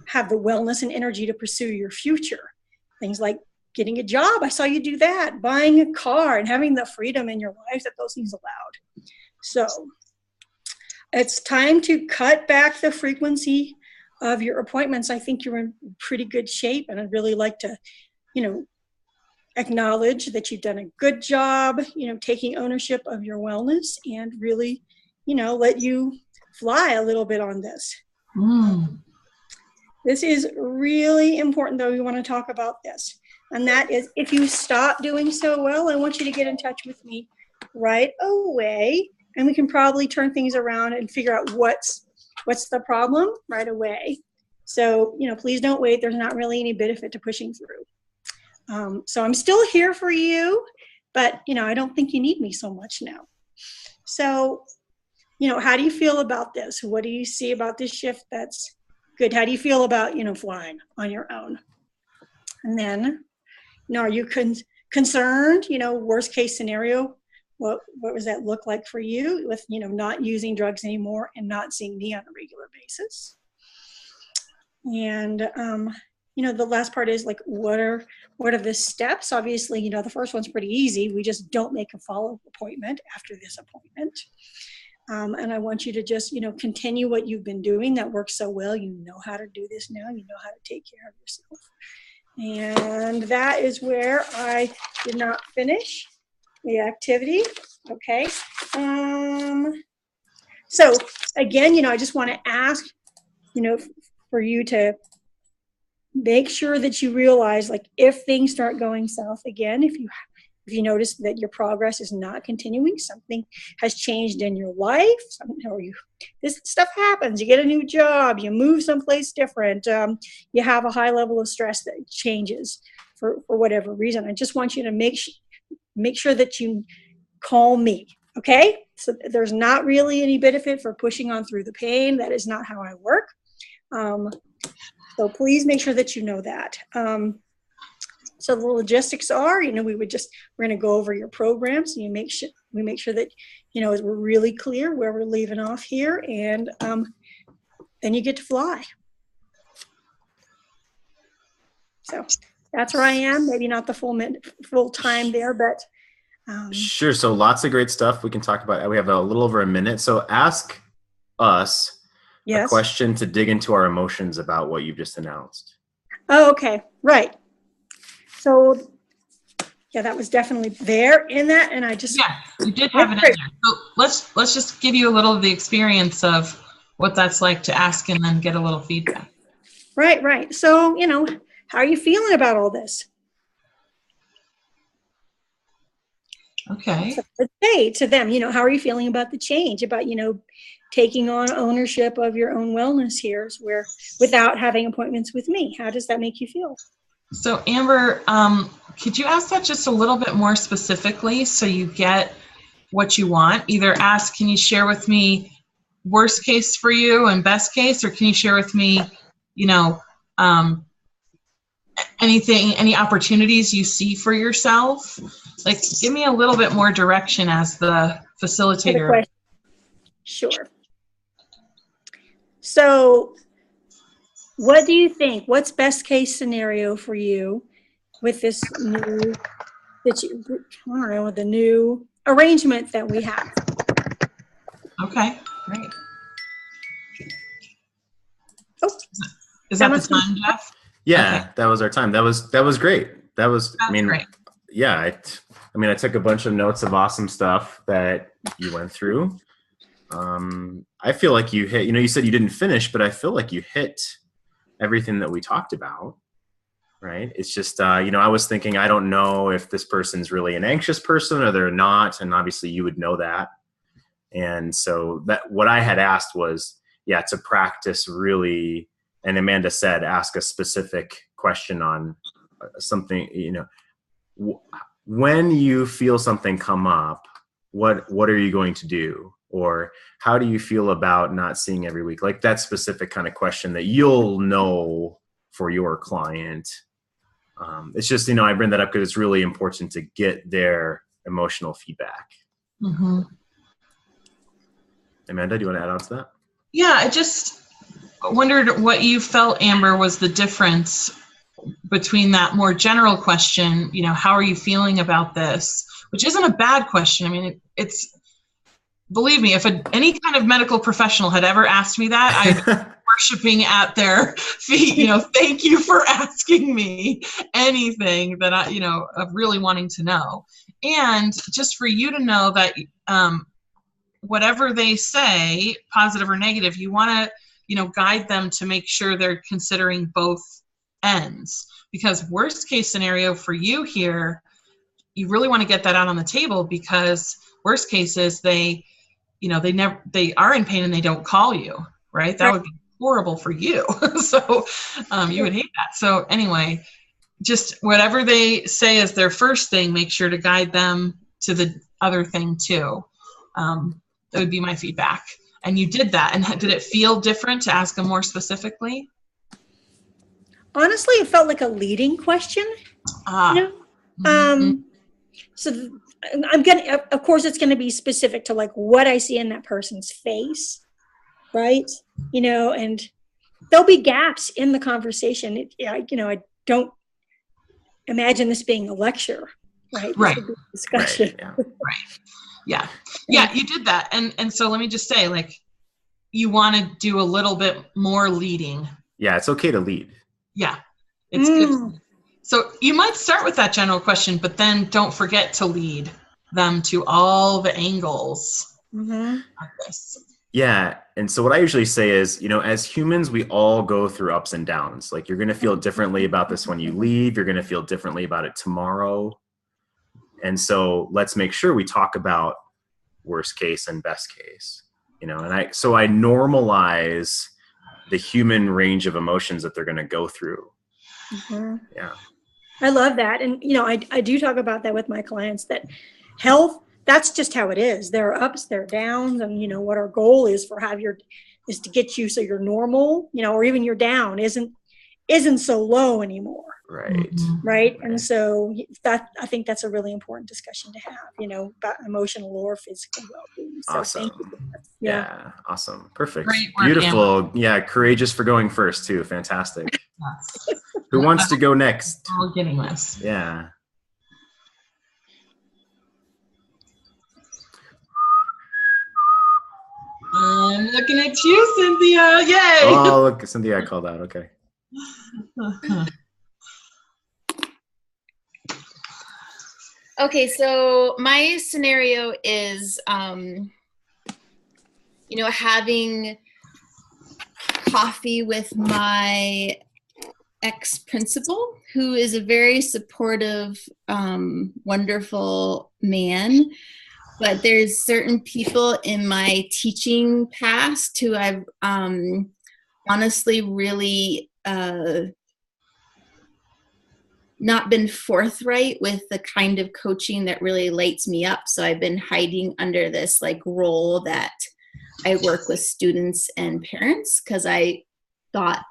have the wellness and energy to pursue your future. Things like getting a job, I saw you do that, buying a car, and having the freedom in your life that those things allowed. So it's time to cut back the frequency of your appointments. I think you're in pretty good shape, and I'd really like to, acknowledge that you've done a good job, taking ownership of your wellness, and really, let you fly a little bit on this. This is really important, though. We want to talk about this. And that is, if you stop doing so well, I want you to get in touch with me right away. And we can probably turn things around and figure out what's the problem right away. So, please don't wait. There's not really any benefit to pushing through. So I'm still here for you, but, I don't think you need me so much now. So, how do you feel about this? What do you see about this shift that's good? How do you feel about, flying on your own? And then, are you concerned, worst case scenario, what does that look like for you with, not using drugs anymore and not seeing me on a regular basis? And, the last part is like, what are the steps? Obviously, the first one's pretty easy. We just don't make a follow-up appointment after this appointment. And I want you to just, continue what you've been doing that works so well. You know how to do this now. You know how to take care of yourself. And that is where I did not finish the activity. Okay. So again, I just want to ask, for you to make sure that you realize, like, if things start going south again, if you If you notice that your progress is not continuing, something has changed in your life, this stuff happens. You get a new job, you move someplace different, you have a high level of stress that changes for whatever reason. I just want you to make sure that you call me, okay? So there's not really any benefit for pushing on through the pain. That is not how I work. So please make sure that you know that. So the logistics are, we're going to go over your programs, and we make sure that, we're really clear where we're leaving off here, and then you get to fly. So that's where I am. Maybe not the full time there, but. Sure. So lots of great stuff we can talk about. We have a little over a minute. So ask us a question to dig into our emotions about what you've just announced. Oh, okay. Right. So, yeah, that was definitely there in that, and I just you did have it in there. So let's just give you a little of the experience of what that's like to ask and then get a little feedback. Right. So, how are you feeling about all this? Okay. Say to them, how are you feeling about the change? About taking on ownership of your own wellness here, without having appointments with me. How does that make you feel? So Amber, could you ask that just a little bit more specifically so you get what you want? Either ask, can you share with me worst case for you and best case, or can you share with me, any opportunities you see for yourself? Like, give me a little bit more direction as the facilitator. Sure. So what do you think? What's best case scenario for you with this new, the new arrangement that we have? Okay, great. Oh, is that the time, Jeff? Yeah, okay. That was our time. That was great. That was great. Yeah, I took a bunch of notes of awesome stuff that you went through. I feel like you hit, you said you didn't finish, but I feel like you hit everything that we talked about, right? It's just, I was thinking, I don't know if this person's really an anxious person or they're not. And obviously you would know that. And so what I had asked was, to practice really, and Amanda said, ask a specific question on something, when you feel something come up, what are you going to do? Or how do you feel about not seeing every week? Like that specific kind of question that you'll know for your client. It's just, I bring that up because it's really important to get their emotional feedback. Mm-hmm. Amanda, do you want to add on to that? Yeah, I just wondered what you felt, Amber, was the difference between that more general question, how are you feeling about this? Which isn't a bad question. I mean, it's, believe me, if any kind of medical professional had ever asked me that, I'd be worshiping at their feet, thank you for asking me anything that I, of really wanting to know. And just for you to know that whatever they say, positive or negative, you want to, guide them to make sure they're considering both ends. Because worst case scenario for you here, you really want to get that out on the table, because worst case is they are in pain and they don't call you, right? That would be horrible for you. So you would hate that. So anyway, just whatever they say is their first thing, make sure to guide them to the other thing too. That would be my feedback. And you did that. And did it feel different to ask them more specifically? Honestly, it felt like a leading question. Mm-hmm. So I'm gonna, of course, it's gonna be specific to like what I see in that person's face, right? And there'll be gaps in the conversation. I don't imagine this being a lecture, right? Right. This would be a discussion. Right. Yeah. Right. Yeah, you did that. And so let me just say, like, you want to do a little bit more leading. Yeah, it's okay to lead. Yeah, it's good. So you might start with that general question, but then don't forget to lead them to all the angles of this. Yeah. And so what I usually say is, as humans, we all go through ups and downs. Like you're going to feel differently about this when you leave. You're going to feel differently about it tomorrow. And so let's make sure we talk about worst case and best case, you know, and I normalize the human range of emotions that they're going to go through. Mm-hmm. Yeah. I love that. And, you know, I do talk about that with my clients, that health, that's just how it is. There are ups, there are downs. And, you know, what our goal is is to get you so you're normal, you know, or even you're down isn't so low anymore. Right. Right. And so I think that's a really important discussion to have, you know, about emotional or physical well-being. So Awesome. thank you. Yeah. Awesome. Perfect. Great work, Beautiful. Anna. Yeah. Courageous for going first too. Fantastic. Who wants to go next? We're getting this. Yeah. I'm looking at you, Cynthia. Yay! Oh, look, Cynthia, I called out. Okay. Okay, so my scenario is, you know, having coffee with my ex-principal, who is a very supportive, wonderful man. But there's certain people in my teaching past who I've honestly really not been forthright with the kind of coaching that really lights me up. So I've been hiding under this like role that I work with students and parents, because I thought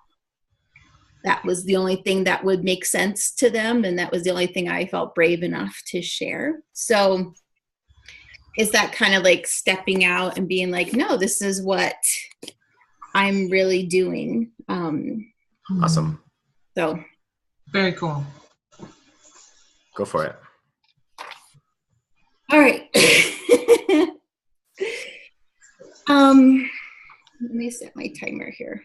that was the only thing that would make sense to them, and that was the only thing I felt brave enough to share. So is that kind of like stepping out and being like, no, this is what I'm really doing. Awesome. So Very cool. Go for it. all right. Let me set my timer here.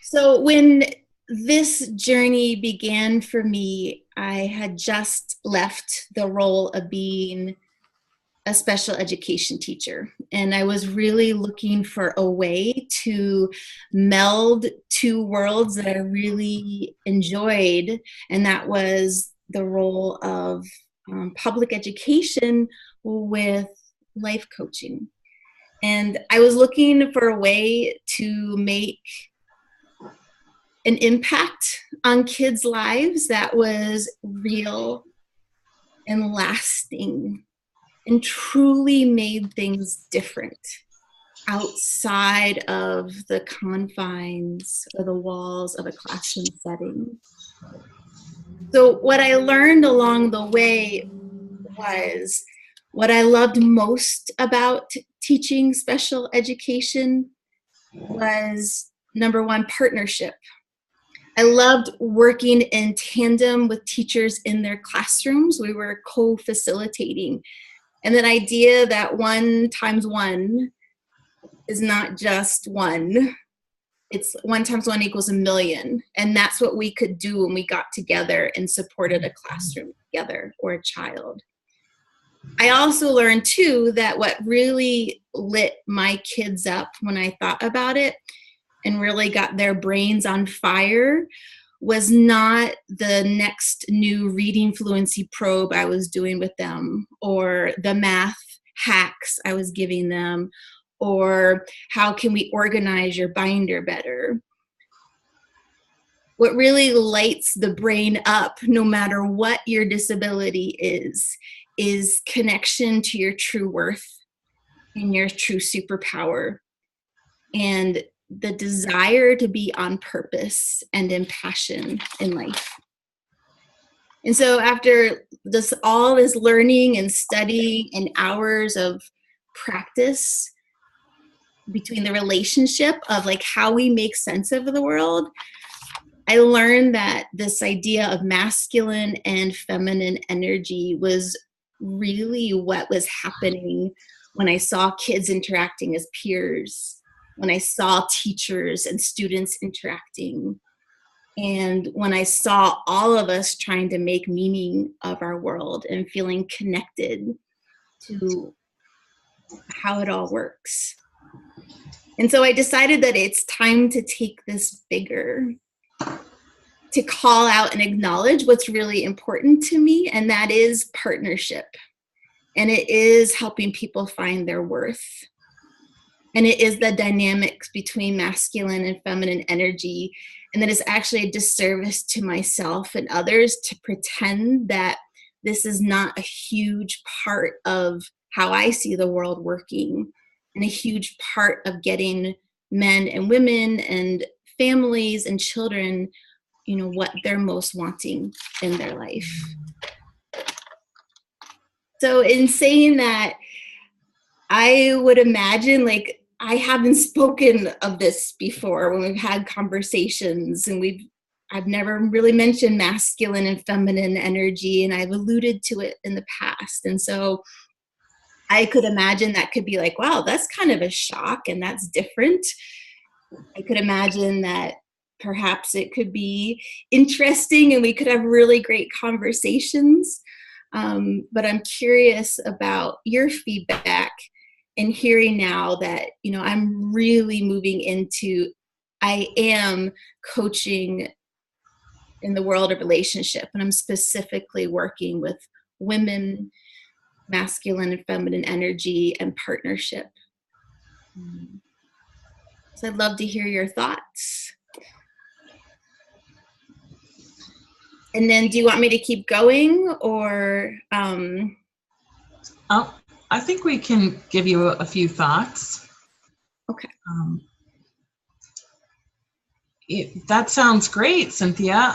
So when this journey began for me, I had just left the role of being a special education teacher, and I was really looking for a way to meld two worlds that I really enjoyed, and that was the role of public education with life coaching. And I was looking for a way to make an impact on kids' lives that was real and lasting and truly made things different outside of the confines or the walls of a classroom setting. So what I learned along the way was what I loved most about teaching special education was, number one, partnership. I loved working in tandem with teachers in their classrooms. We were co-facilitating. And that idea that 1 times 1 is not just 1. It's 1 times 1 equals 1,000,000. And that's what we could do when we got together and supported a classroom together or a child. I also learned too that what really lit my kids up when I thought about it and really got their brains on fire was not the next new reading fluency probe I was doing with them, or the math hacks I was giving them, or how can we organize your binder better. What really lights the brain up, no matter what your disability is connection to your true worth and your true superpower, and the desire to be on purpose and in passion in life. And so after all this learning and studying and hours of practice between the relationship of like how we make sense of the world, I learned that this idea of masculine and feminine energy was really what was happening when I saw kids interacting as peers, when I saw teachers and students interacting, and when I saw all of us trying to make meaning of our world and feeling connected. to how it all works. And so I decided that it's time to take this bigger, to call out and acknowledge what's really important to me, and that is partnership. And it is helping people find their worth. And it is the dynamics between masculine and feminine energy. And that is actually a disservice to myself and others to pretend that this is not a huge part of how I see the world working, and a huge part of getting men and women and families and children, you know, what they're most wanting in their life. So in saying that, I would imagine, like, I haven't spoken of this before when we've had conversations, and I've never really mentioned masculine and feminine energy, and I've alluded to it in the past. And so I could imagine that could be like, wow, that's kind of a shock, and that's different. I could imagine that perhaps it could be interesting and we could have really great conversations. But I'm curious about your feedback and hearing now that, you know, I'm really moving into, I am coaching in the world of relationship, and I'm specifically working with women, masculine and feminine energy, and partnership. So I'd love to hear your thoughts. And then do you want me to keep going, or? Oh, I think we can give you a few thoughts. Okay. That sounds great, Cynthia.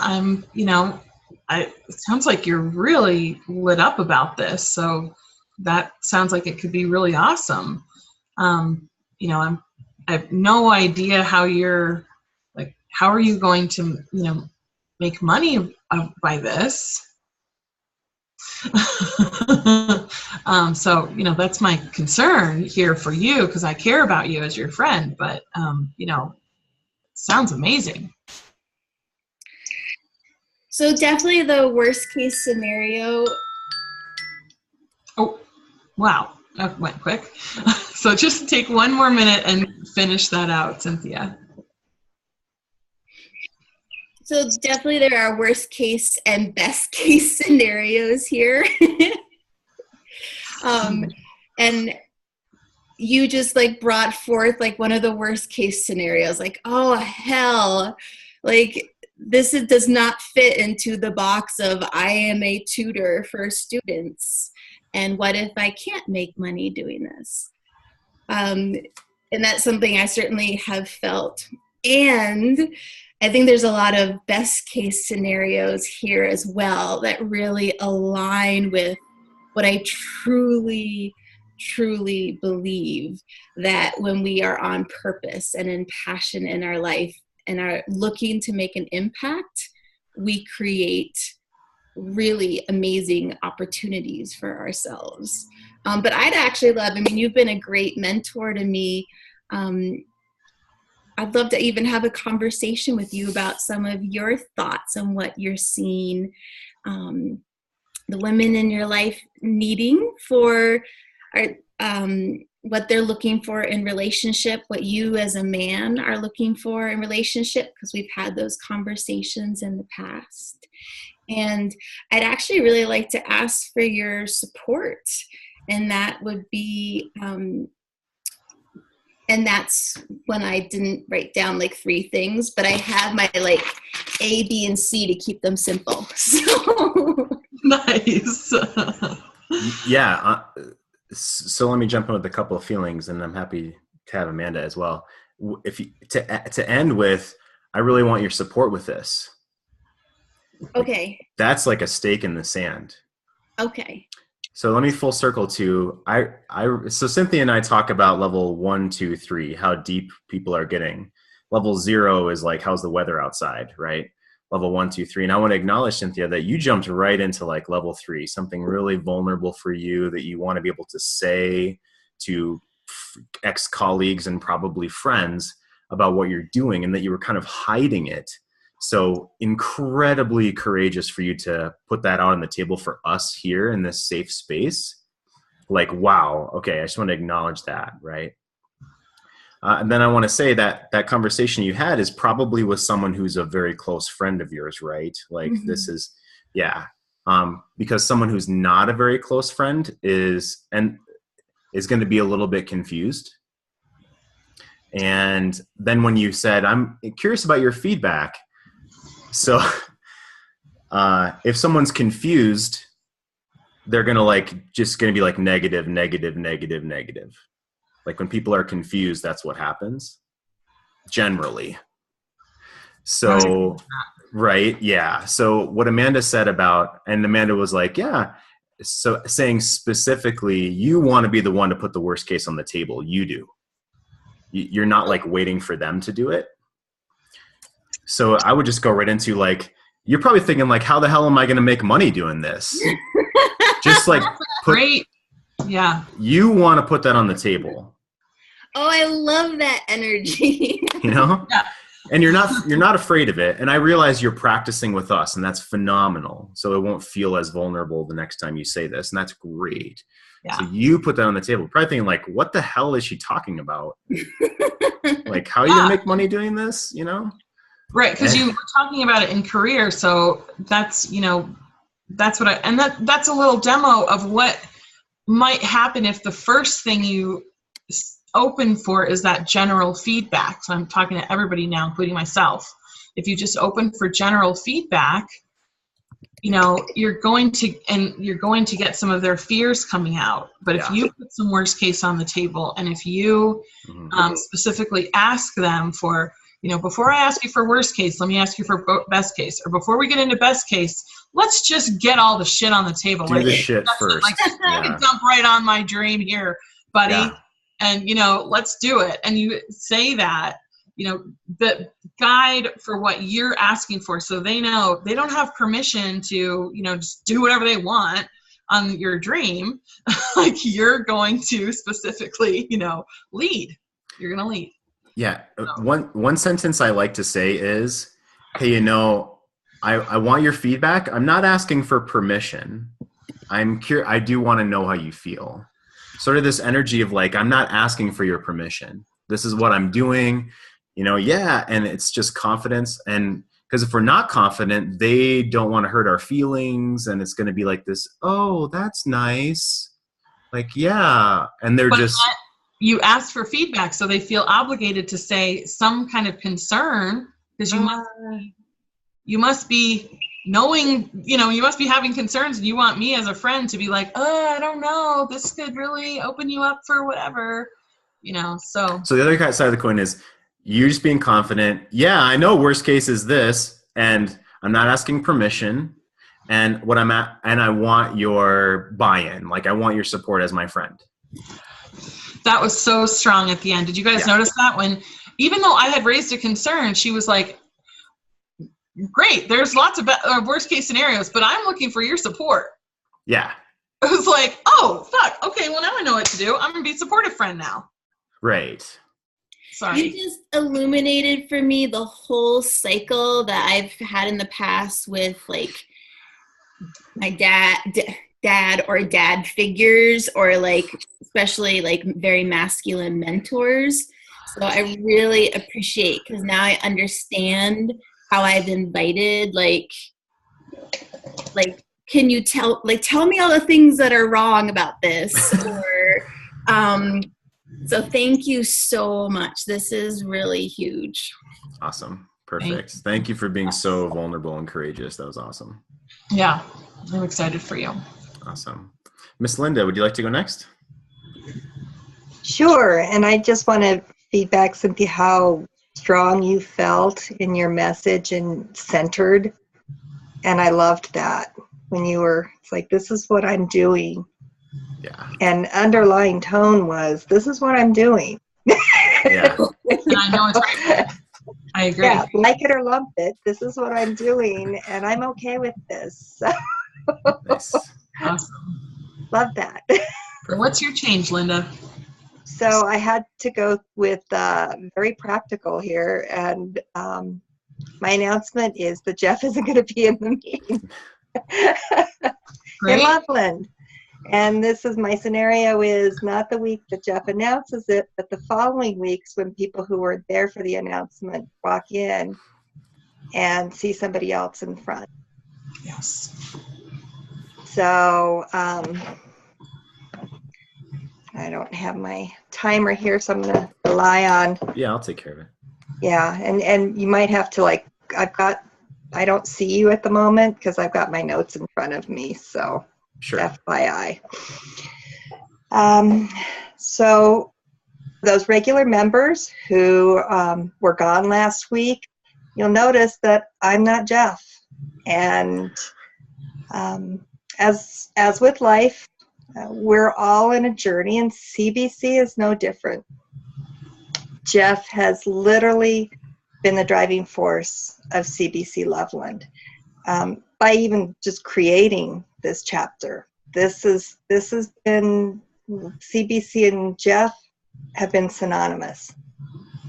It sounds like you're really lit up about this. So that sounds like it could be really awesome. I have no idea how are you going to, make money by this? So, that's my concern here for you, because I care about you as your friend, but, sounds amazing. So definitely the worst case scenario. Oh, wow. That went quick. So just take one more minute and finish that out, Cynthia. So definitely there are worst case and best case scenarios here. And you just like brought forth like one of the worst case scenarios, like, oh hell, like this does not fit into the box of I am a tutor for students, and what if I can't make money doing this? And that's something I certainly have felt. And I think there's a lot of best case scenarios here as well that really align with what I truly believe, that when we are on purpose and in passion in our life and are looking to make an impact, we create really amazing opportunities for ourselves. But I'd actually love, you've been a great mentor to me. I'd love to even have a conversation with you about some of your thoughts on what you're seeing the women in your life needing for what they're looking for in relationship, what you as a man are looking for in relationship, because we've had those conversations in the past. And I'd actually really like to ask for your support, and that would be and that's when I didn't write down like 3 things, but I have my like A, B, and C to keep them simple. So nice. Yeah. So let me jump in with a couple of feelings, and I'm happy to have Amanda as well. To end with, I really want your support with this. Okay. That's like a stake in the sand. Okay. So let me full circle to so Cynthia and I talk about level 1, 2, 3, how deep people are getting. Level 0 is like, how's the weather outside, right? Level 1, 2, 3. And I want to acknowledge, Cynthia, that you jumped right into like level 3, something really vulnerable for you that you want to be able to say to ex-colleagues and probably friends about what you're doing, and that you were kind of hiding it. So incredibly courageous for you to put that out on the table for us here in this safe space. like, wow, okay, I just want to acknowledge that, right? And then I want to say that that conversation you had is probably with someone who's a very close friend of yours, right? Like this is, yeah. Because someone who's not a very close friend is going to be a little bit confused. And then when you said, I'm curious about your feedback. So if someone's confused, they're going to just going to be like negative, negative, negative, negative. Like when people are confused, that's what happens generally. So, right. Yeah. So what Amanda said and Amanda was like, yeah. So saying specifically, you want to be the one to put the worst case on the table. You do. You're not like waiting for them to do it. So I would just go right into like, you're probably thinking like, how the hell am I going to make money doing this? Just like great. Yeah. You want to put that on the table. Oh, I love that energy. You know? Yeah. And you're not afraid of it. And I realize you're practicing with us, and that's phenomenal. So it won't feel as vulnerable the next time you say this. And that's great. Yeah. So you put that on the table, probably thinking like, what the hell is she talking about? Like, how are you going to make money doing this? You know? Right. Because you were talking about it in career. So that's, that's what that's a little demo of what might happen if the first thing you open for is that general feedback. So I'm talking to everybody now, including myself. If you just open for general feedback, you're going to get some of their fears coming out. But if you put some worst case on the table, and if you specifically ask them for, before I ask you for worst case, let me ask you for best case, or before we get into best case, let's just get all the shit on the table. Do the shit first. Like, dump right on my dream here, buddy. Yeah. And, let's do it. And you say that, the guide for what you're asking for. So they know they don't have permission to, just do whatever they want on your dream. Like you're going to specifically, lead. You're going to lead. Yeah. So. One sentence I like to say is, hey, I want your feedback. I'm not asking for permission. I do want to know how you feel. Sort of this energy of like, I'm not asking for your permission. This is what I'm doing, and it's just confidence. And because if we're not confident, they don't want to hurt our feelings. And it's going to be like this, oh, that's nice. Like, yeah. And they're you ask for feedback. So they feel obligated to say some kind of concern, because you must be knowing, you must be having concerns, and you want me as a friend to be like, I don't know, this could really open you up for whatever, so. So the other side of the coin is you just being confident. Yeah, I know worst case is this, and I'm not asking permission, and and I want your buy-in. Like I want your support as my friend. That was so strong at the end. Did you guys notice that when, even though I had raised a concern, she was like, great, there's lots of worst case scenarios, but I'm looking for your support. Yeah. It was like, oh, fuck. Okay, well, now I know what to do. I'm going to be a supportive friend now. Right. Sorry. You just illuminated for me the whole cycle that I've had in the past with, like, my dad or dad figures, or, like, especially, like, very masculine mentors. So I really appreciate, because now I understand how I've invited, like, can you tell me all the things that are wrong about this? Or, so thank you so much. This is really huge. Awesome. Perfect. Thank you for being so vulnerable and courageous. That was awesome. Yeah. I'm excited for you. Awesome. Miss Linda, would you like to go next? Sure. And I just want to feedback, Cynthia, how strong you felt in your message and centered. And I loved that when you were, it's like, this is what I'm doing. Yeah. And underlying tone was, this is what I'm doing. Yeah. And I know it's right. I agree. Yeah, like it or lump it, this is what I'm doing, and I'm okay with this. Nice. Awesome. Love that. What's your change, Linda? So I had to go with very practical here, and my announcement is that Jeff isn't going to be in the meeting in Loveland. And this is my scenario is not the week that Jeff announces it, but the following weeks when people who were there for the announcement walk in and see somebody else in front. Yes. So I don't have my timer here, so I'm going to rely on. Yeah, I'll take care of it. Yeah, and you might have to, like, I don't see you at the moment because I've got my notes in front of me, so Sure. FYI. So those regular members who were gone last week, you'll notice that I'm not Jeff. And as with life, we're all in a journey, and CBC is no different. Jeff has literally been the driving force of CBC Loveland by even just creating this chapter. This has been, CBC and Jeff have been synonymous.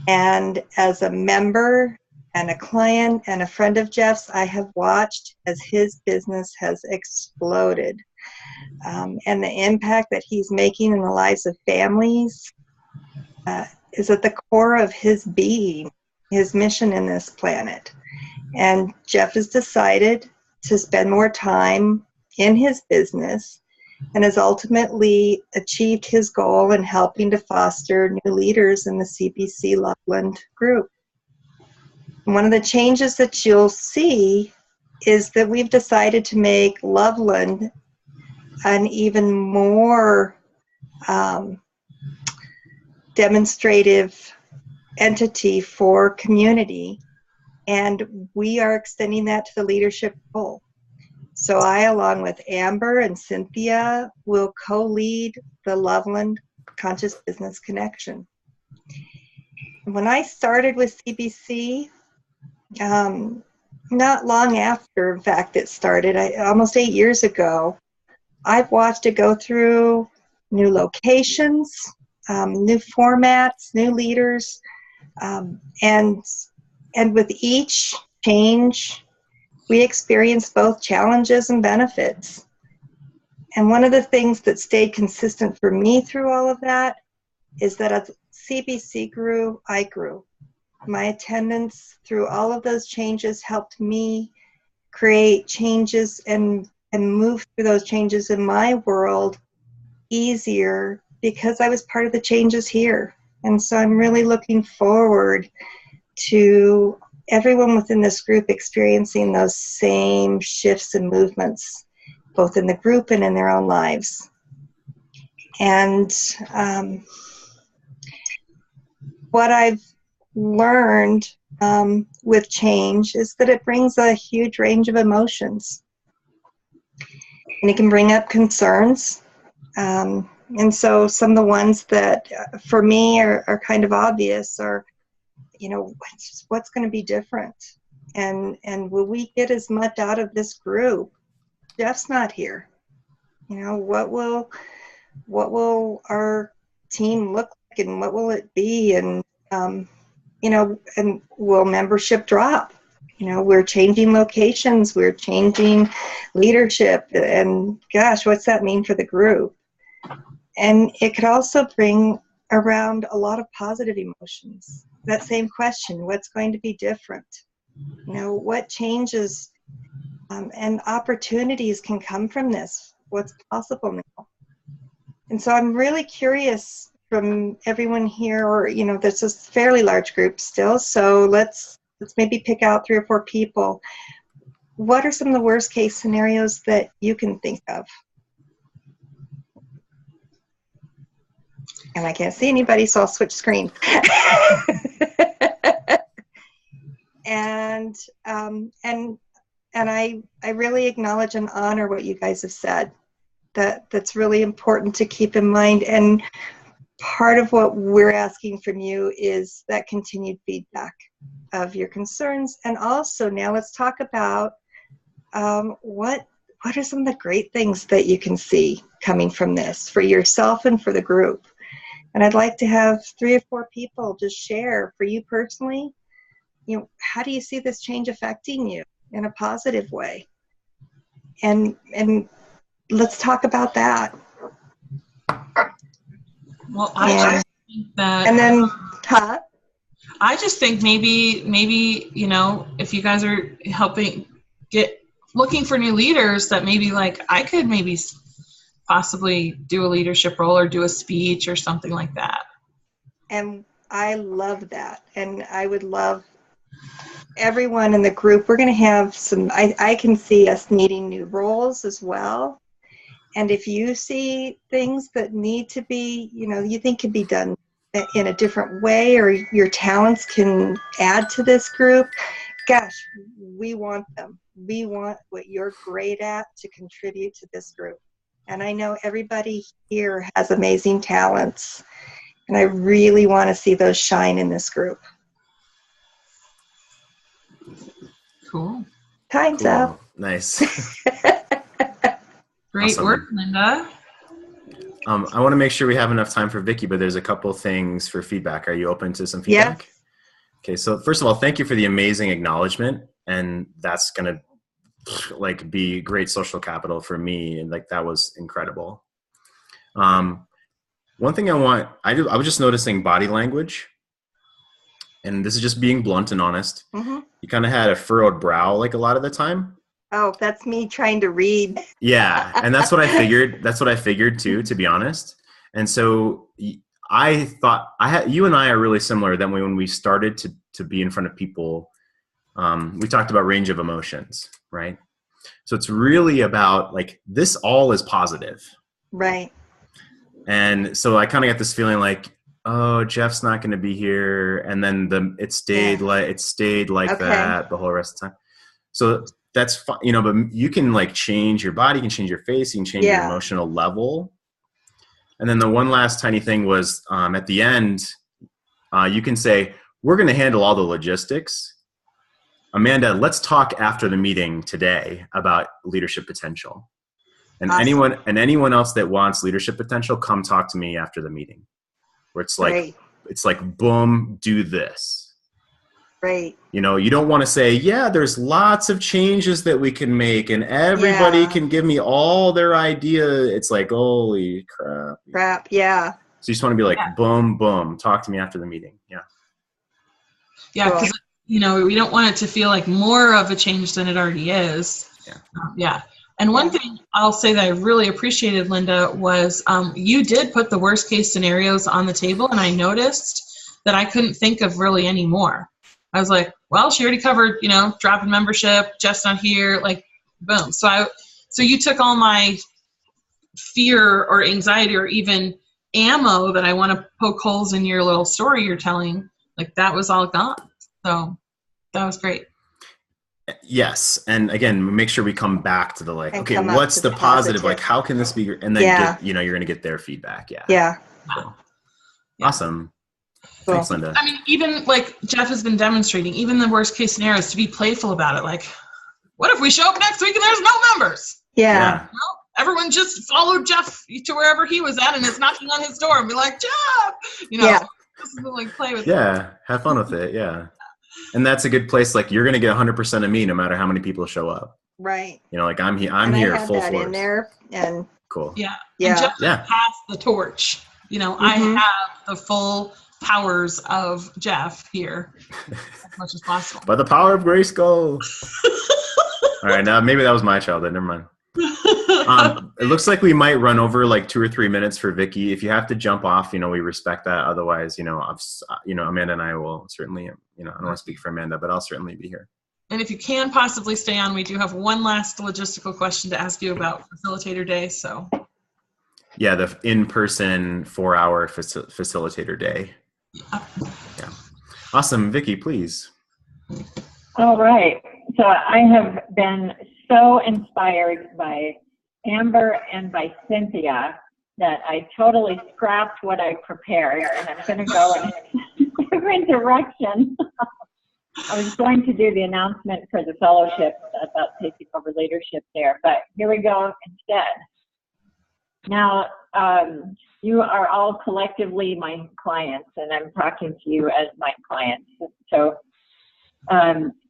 And as a member and a client and a friend of Jeff's, I have watched as his business has exploded. And the impact that he's making in the lives of families is at the core of his being, his mission in this planet. And Jeff has decided to spend more time in his business and has ultimately achieved his goal in helping to foster new leaders in the CBC Loveland group. And one of the changes that you'll see is that we've decided to make Loveland an even more demonstrative entity for community, and we are extending that to the leadership role. So I, along with Amber and Cynthia, will co-lead the Loveland Conscious Business Connection. When I started with CBC, not long after, in fact, it started, almost 8 years ago, I've watched it go through new locations, new formats, new leaders, and with each change, we experience both challenges and benefits. And one of the things that stayed consistent for me through all of that is that as CBC grew, I grew. My attendance through all of those changes helped me create changes and move through those changes in my world easier because I was part of the changes here. And so I'm really looking forward to everyone within this group experiencing those same shifts and movements, both in the group and in their own lives. And what I've learned with change is that it brings a huge range of emotions. And it can bring up concerns. And so some of the ones that for me are kind of obvious are, you know, what's going to be different? And will we get as much out of this group? Jeff's not here. You know, what will our team look like and what will it be? And, you know, and will membership drop? You know, we're changing locations, we're changing leadership, and gosh, what's that mean for the group? And it could also bring around a lot of positive emotions. That same question, what's going to be different? You know, what changes and opportunities can come from this? What's possible now? And so I'm really curious from everyone here, or, you know, there's this fairly large group still, so let's maybe pick out 3 or 4 people. What are some of the worst case scenarios that you can think of? And I can't see anybody, so I'll switch screens. And I really acknowledge and honor what you guys have said. That's really important to keep in mind. And part of what we're asking from you is that continued feedback of your concerns. And also now let's talk about what are some of the great things that you can see coming from this for yourself and for the group. And I'd like to have 3 or 4 people just share for you personally, you know, how do you see this change affecting you in a positive way? And let's talk about that. Well, I just think that, and then, I just think maybe, you know, if you guys are looking for new leaders, that maybe like I could maybe possibly do a leadership role or do a speech or something like that. And I love that. And I would love everyone in the group. We're going to have I can see us needing new roles as well. And if you see things that need to be, you know, you think can be done in a different way, or your talents can add to this group, gosh, we want them. We want what you're great at to contribute to this group. And I know everybody here has amazing talents, and I really want to see those shine in this group. Cool. Time's up. Nice. Great Awesome. work, Linda. I want to make sure we have enough time for Vicki, but there's a couple things for feedback. Are you open to some feedback? Yes. Okay, so first of all, thank you for the amazing acknowledgement, and that's going to like be great social capital for me, and like that was incredible. One thing I was just noticing body language, and this is just being blunt and honest. Mm-hmm. You kind of had a furrowed brow like a lot of the time. Oh, that's me trying to read. Yeah, and that's what I figured. That's what I figured too, to be honest. And so I thought you and I are really similar. That when we started to be in front of people, we talked about range of emotions, right? So it's really about like this all is positive, Right. and so I kind of got this feeling like, oh, Jeff's not going to be here, and then it stayed like that the whole rest of the time. So that's fine, you know, but you can like change your body, you can change your face, you can change your emotional level. And then the one last tiny thing was at the end, you can say, we're going to handle all the logistics. Amanda, let's talk after the meeting today about leadership potential. And awesome. anyone else that wants leadership potential, come talk to me after the meeting. Where it's like, Right. It's like, boom, do this. Right. You know, you don't want to say, yeah, there's lots of changes that we can make and everybody can give me all their idea. It's like, holy crap. Yeah. So you just want to be like, boom, boom, talk to me after the meeting. Yeah. Yeah, because, you know, we don't want it to feel like more of a change than it already is. Yeah. And one thing I'll say that I really appreciated, Linda, was you did put the worst case scenarios on the table, and I noticed that I couldn't think of really any more. I was like, well, she already covered, you know, drop in membership, Jeff's not here, like, boom. So you took all my fear or anxiety or even ammo that I want to poke holes in your little story you're telling, like that was all gone. So that was great. Yes. And again, make sure we come back to the like, and okay, what's the positive? Like, how can this be? And then, you're going to get their feedback. Yeah. Cool. Awesome. Cool. Thanks, Linda. I mean, even like Jeff has been demonstrating, even the worst case scenarios, to be playful about it. Like, what if we show up next week and there's no members? Yeah. Well, everyone just followed Jeff to wherever he was at and is knocking on his door and be like, Jeff, you know, just like play with it. Have fun with it. Yeah. And that's a good place. Like, you're going to get 100% of me no matter how many people show up. Right. You know, like I'm here I have full that force. in there, and cool. Yeah. And Jeff passed the torch. You know, I have the full powers of Jeff here as much as possible. By the power of Grayskull. All right, now maybe that was my childhood. Never mind. It looks like we might run over like 2 or 3 minutes for Vicki. If you have to jump off, you know, we respect that. Otherwise, you know, Amanda and I will certainly, you know, I don't want to speak for Amanda, but I'll certainly be here. And if you can possibly stay on, we do have one last logistical question to ask you about Facilitator Day. So. Yeah, the in-person 4-hour Facilitator Day. Yeah. Awesome. Vicki, please. All right. So I have been so inspired by Amber and by Cynthia that I totally scrapped what I prepared, and I'm going to go in a different direction. I was going to do the announcement for the fellowship about taking over leadership there, but here we go instead. Now, you are all collectively my clients, and I'm talking to you as my clients. So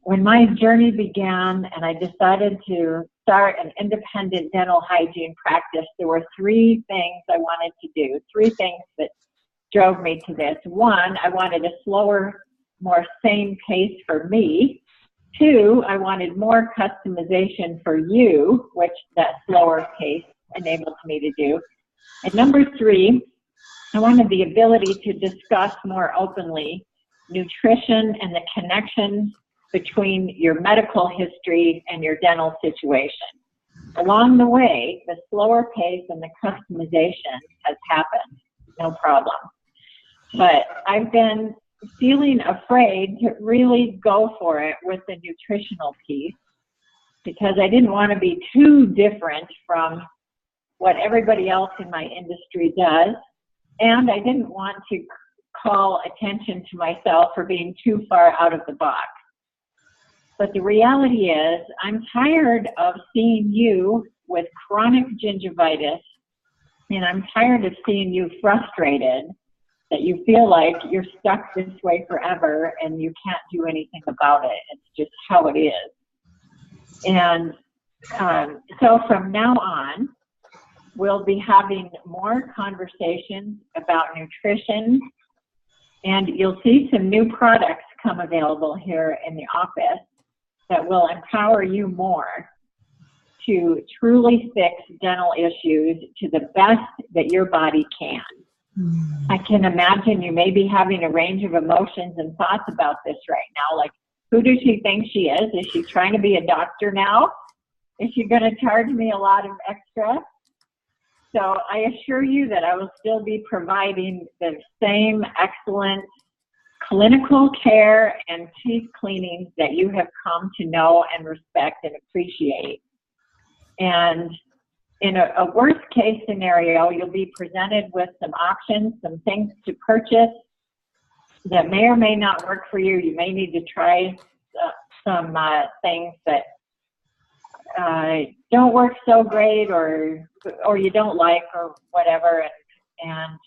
when my journey began and I decided to start an independent dental hygiene practice, there were 3 things I wanted to do, 3 things that drove me to this. One, I wanted a slower, more sane pace for me. Two, I wanted more customization for you, which that slower pace enables me to do. And number three, I wanted the ability to discuss more openly nutrition and the connection between your medical history and your dental situation. Along the way, the slower pace and the customization has happened, no problem. But I've been feeling afraid to really go for it with the nutritional piece because I didn't want to be too different from what everybody else in my industry does. And I didn't want to call attention to myself for being too far out of the box. But the reality is, I'm tired of seeing you with chronic gingivitis, and I'm tired of seeing you frustrated that you feel like you're stuck this way forever and you can't do anything about it. It's just how it is. And so from now on, we'll be having more conversations about nutrition, and you'll see some new products come available here in the office that will empower you more to truly fix dental issues to the best that your body can. I can imagine you may be having a range of emotions and thoughts about this right now, like, who does she think she is? Is she trying to be a doctor now? Is she going to charge me a lot of extra? So I assure you that I will still be providing the same excellent clinical care and teeth cleanings that you have come to know and respect and appreciate. And in a worst case scenario, you'll be presented with some options, some things to purchase that may or may not work for you. You may need to try some things that don't work so great or you don't like or whatever. And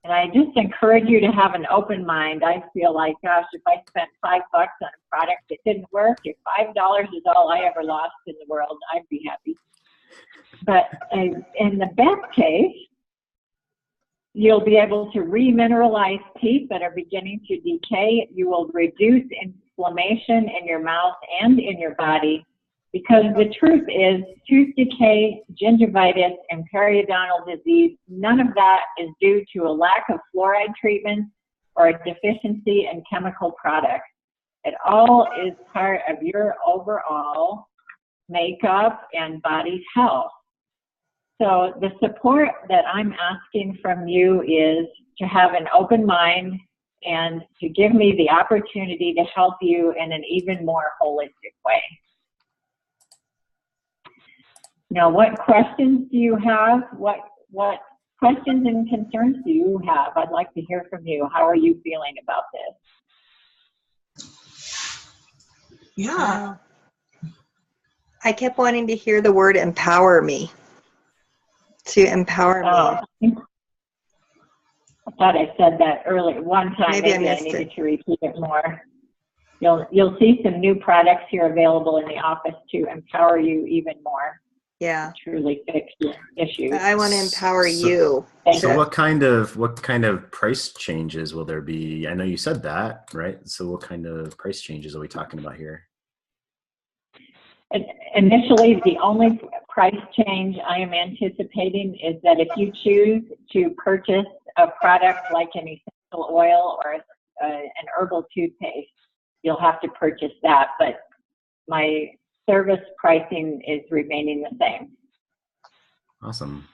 I just encourage you to have an open mind. I feel like, gosh, if I spent $5 on a product that didn't work, if $5 is all I ever lost in the world, I'd be happy. But in the best case, you'll be able to remineralize teeth that are beginning to decay. You will reduce inflammation in your mouth and in your body, because the truth is tooth decay, gingivitis, and periodontal disease, none of that is due to a lack of fluoride treatment or a deficiency in chemical products. It all is part of your overall makeup and body's health. So the support that I'm asking from you is to have an open mind and to give me the opportunity to help you in an even more holistic way. Now, what questions do you have? What questions and concerns do you have? I'd like to hear from you. How are you feeling about this? Yeah. I kept wanting to hear the word empower me. To empower me. I thought I said that earlier one time. Maybe I missed needed it. to repeat it more. You'll see some new products here available in the office to empower you even more. Yeah. To truly fix your issues. I want to empower you. So what kind of price changes will there be? I know you said that, right? So what kind of price changes are we talking about here? Initially, the only price change I am anticipating is that if you choose to purchase a product like an essential oil or an herbal toothpaste, you'll have to purchase that. But my service pricing is remaining the same. Awesome.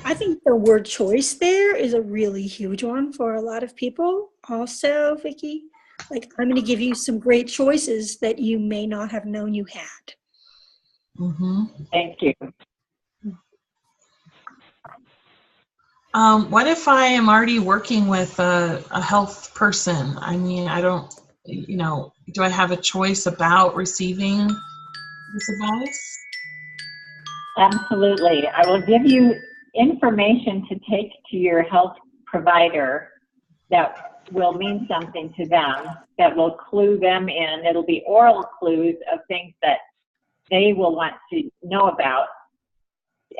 I think the word choice there is a really huge one for a lot of people. Also, Vicki, like, I'm going to give you some great choices that you may not have known you had. Mm-hmm. Thank you. What if I am already working with a health person? I mean, I don't, do I have a choice about receiving this advice? Absolutely. I will give you information to take to your health provider that will mean something to them, that will clue them in. It'll be oral clues of things that they will want to know about.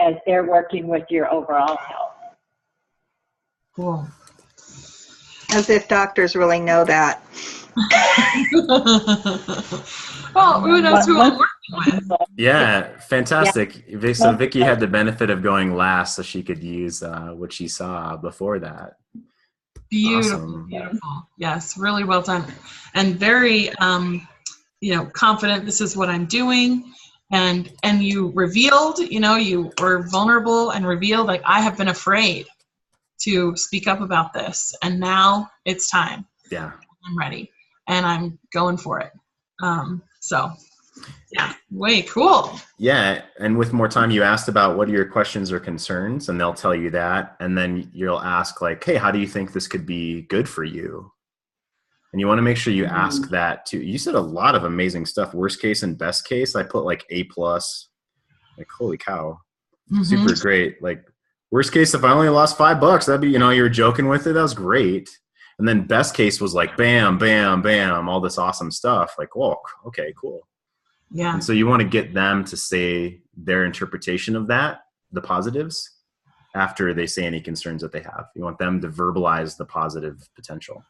as they're working with your overall health. Cool. As if doctors really know that. Well, who knows who I'm working with? Yeah, fantastic. So Vicky had the benefit of going last, so she could use what she saw before that. Beautiful, Awesome. beautiful. Yes, really well done, and very, confident. This is what I'm doing, and you revealed. You were vulnerable and revealed. Like, I have been afraid to speak up about this, and now it's time. Yeah, I'm ready, and I'm going for it. So, yeah, way cool. Yeah, and with more time, you asked about what are your questions or concerns, and they'll tell you that, and then you'll ask like, hey, how do you think this could be good for you? And you want to make sure you ask that too. You said a lot of amazing stuff. Worst case and best case, I put like A+. Like, holy cow, super great. Like, worst case, if I only lost $5, that'd be, you were joking with it. That was great. And then best case was like, bam, bam, bam, all this awesome stuff. Like, whoa, okay, cool. Yeah. And so you want to get them to say their interpretation of that, the positives, after they say any concerns that they have. You want them to verbalize the positive potential.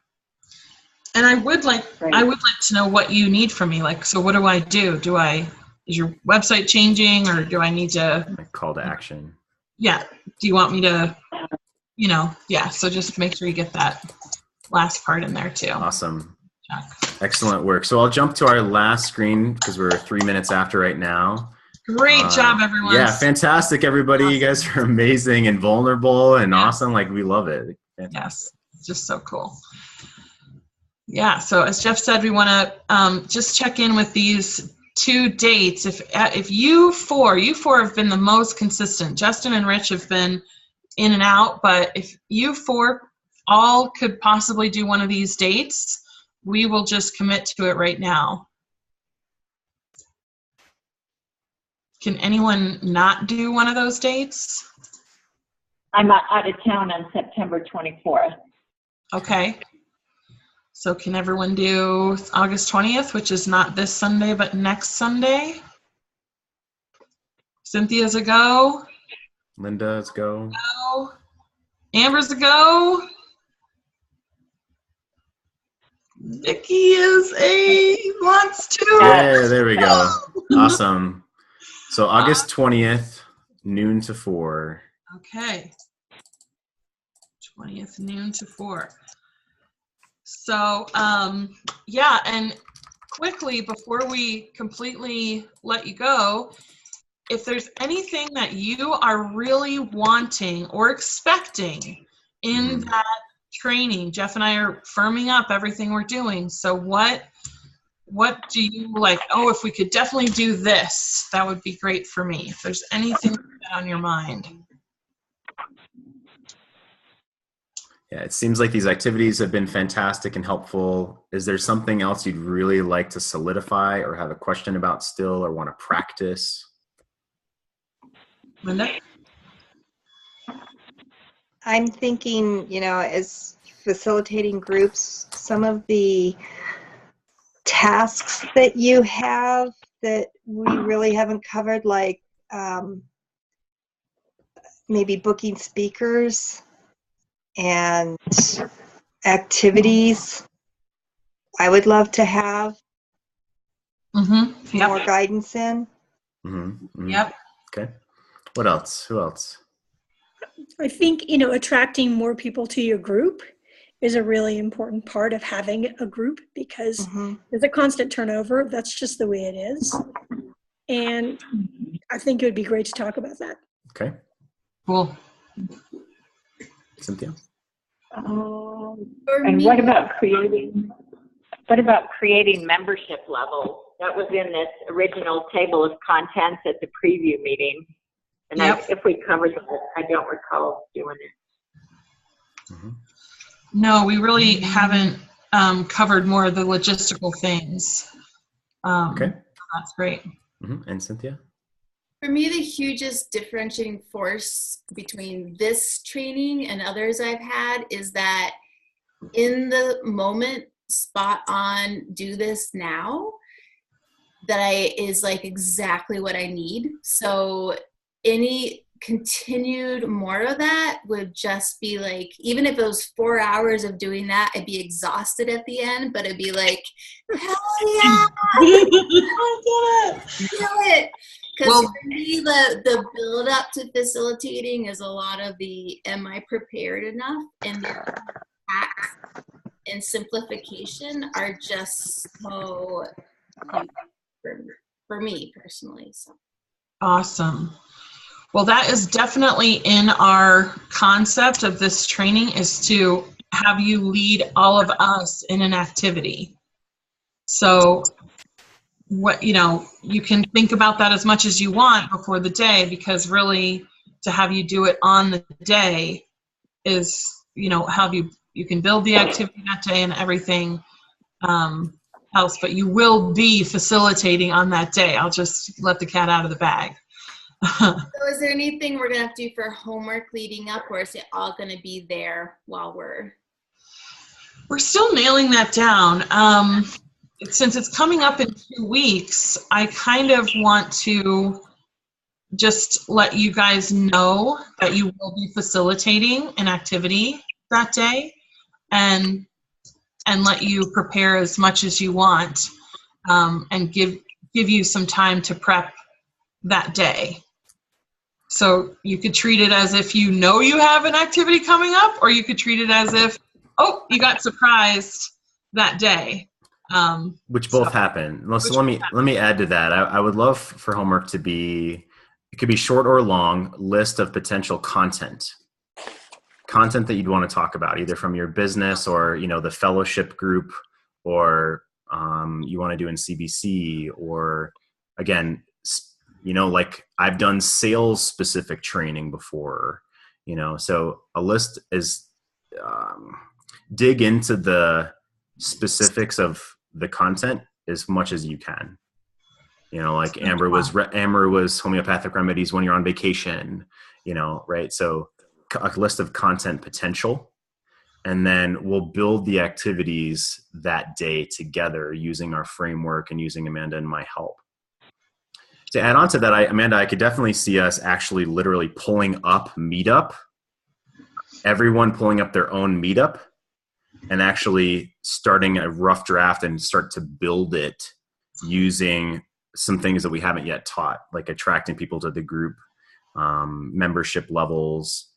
And I would like to know what you need from me. Like, so what do I do? Is your website changing, or do I need to like call to action? Yeah. Do you want me to, so just make sure you get that last part in there too. Awesome. Excellent work. So I'll jump to our last screen because we're 3 minutes after right now. Great job, everyone. Yeah, fantastic, everybody. Awesome. You guys are amazing and vulnerable and awesome. Like, we love it. Fantastic. Yes, it's just so cool. Yeah, so as Jeff said, we want to just check in with these 2 dates. If you four have been the most consistent, Justin and Rich have been in and out, but if you 4 all could possibly do one of these dates, we will just commit to it right now. Can anyone not do one of those dates? I'm out of town on September 24th. Okay. So can everyone do August 20th, which is not this Sunday, but next Sunday? Cynthia's a go. Linda's go. Go. Amber's a go. Vicky wants to. Yeah, there we go. Awesome. So August 20th, noon to 4. Okay. 20th, noon to 4. So, and quickly, before we completely let you go, if there's anything that you are really wanting or expecting in that training, Jeff and I are firming up everything we're doing. So what do you like? Oh, if we could definitely do this, that would be great for me. If there's anything on your mind. Yeah, it seems like these activities have been fantastic and helpful. Is there something else you'd really like to solidify or have a question about still or want to practice? Linda? I'm thinking, as facilitating groups, some of the tasks that you have that we really haven't covered, like maybe booking speakers and activities, I would love to have more guidance in. Yep. Okay. What else? Who else? I think, attracting more people to your group is a really important part of having a group, because there's a constant turnover. That's just the way it is. And I think it would be great to talk about that. Okay. Cool. Cynthia? And what about creating membership levels? That was in this original table of contents at the preview meeting. And if we covered that, I don't recall doing it. No, we really haven't covered more of the logistical things. Okay. That's great. And Cynthia? For me, the hugest differentiating force between this training and others I've had is that in the moment, spot on, do this now, that is like exactly what I need. So any continued more of that would just be like, even if it was 4 hours of doing that, I'd be exhausted at the end, but it'd be like, hell yeah, I get it. do it. Because Well, for me, the build up to facilitating is a lot of the, am I prepared enough? And the hacks and simplification are just so huge for me personally. So. awesome. Well, that is definitely in our concept of this training, is to have you lead all of us in an activity. So what, you can think about that as much as you want before the day, because really to have you do it on the day is, how you can build the activity that day and everything else, but you will be facilitating on that day. I'll just let the cat out of the bag. So is there anything we're going to have to do for homework leading up, or is it all going to be there while we're still nailing that down. Since it's coming up in 2 weeks, I kind of want to just let you guys know that you will be facilitating an activity that day, and let you prepare as much as you want, and give you some time to prep that day. So you could treat it as if you have an activity coming up, or you could treat it as if, you got surprised that day. Which both happen. So let me add to that. I would love for homework to be, it could be short or long, list of potential content that you'd want to talk about, either from your business or, the fellowship group, or you want to do in CBC, or again, like I've done sales specific training before, so a list is, dig into the specifics of the content as much as you can. Like Amber was homeopathic remedies when you're on vacation, right? So a list of content potential, and then we'll build the activities that day together using our framework and using Amanda and my help. To add on to that, Amanda, I could definitely see us actually literally pulling up Meetup, everyone pulling up their own Meetup, and actually starting a rough draft and start to build it using some things that we haven't yet taught, like attracting people to the group, membership levels,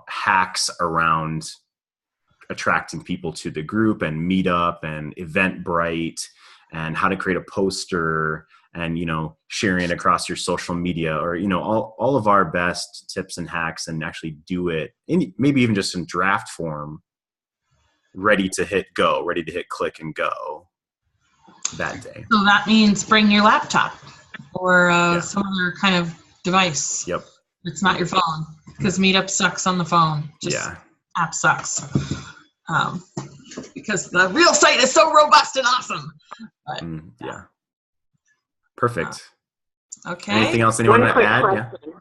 hacks around attracting people to the group, and Meetup and Eventbrite, and how to create a poster, and sharing it across your social media, or all of our best tips and hacks, and actually do it in, maybe even just in draft form, ready to hit click and go that day. So that means bring your laptop or some other kind of device. Yep. It's not your phone, because Meetup sucks on the phone. App sucks. Because the real site is so robust and awesome. But, yeah. Perfect. Okay. Anything else anyone want to add? Question.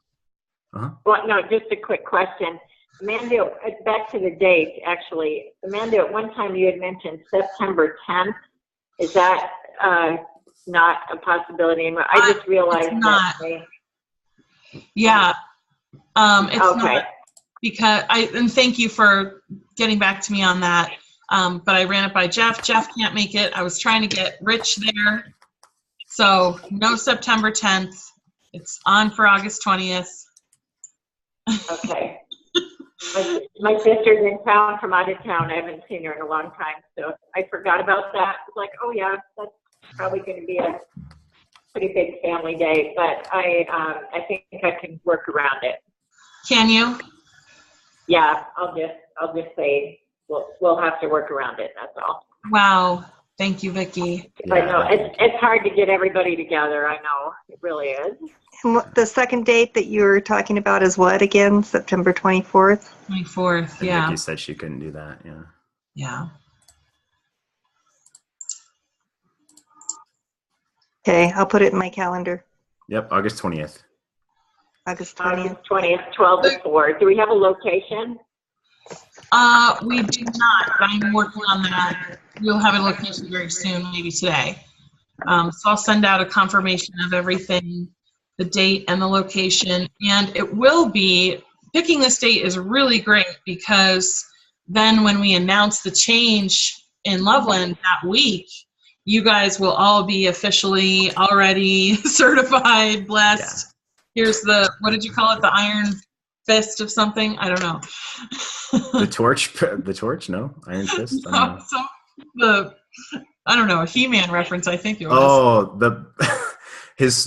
Yeah. Well, no, just a quick question. Amanda, back to the date, actually. Amanda, at one time you had mentioned September 10th. Is that not a possibility anymore? I just realized it's not. that. Yeah. It's okay. not, because and thank you for getting back to me on that. But I ran it by Jeff. Jeff can't make it. I was trying to get Rich there. So no September 10th. It's on for August 20th. Okay. My sister's in town from out of town. I haven't seen her in a long time, so I forgot about that. I was like, oh yeah, that's probably going to be a pretty big family day, but I think I can work around it. Can you? Yeah, I'll just say we'll have to work around it. That's all. Wow. Thank you, Vicki. Yeah. I know it's hard to get everybody together. I know it really is. And the second date that you were talking about is what again? September 24th? 24th, And yeah. Vicki said she couldn't do that, yeah. Yeah. Okay, I'll put it in my calendar. Yep, August 20th. August 20th. 20th, 12 to 4. Do we have a location? We do not, but I'm working on that. We'll have a location very soon, maybe today. So I'll send out a confirmation of everything the date and the location. And it will be, picking this date is really great because then when we announce the change in Loveland that week, you guys will all be officially already certified, blessed. Yeah. Here's the, what did you call it? The iron fist of something? I don't know. The torch? No? Iron fist? I don't know, a He-Man reference, I think it was. Oh,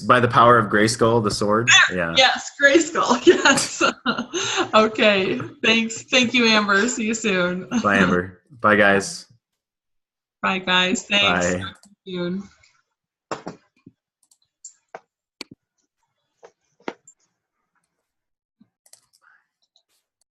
by the power of Grayskull, the sword? Yeah. Yes, Grayskull, yes. Okay, thanks. Thank you, Amber. See you soon. Bye, Amber. Bye, guys. Bye, guys. Thanks. Bye. See you soon.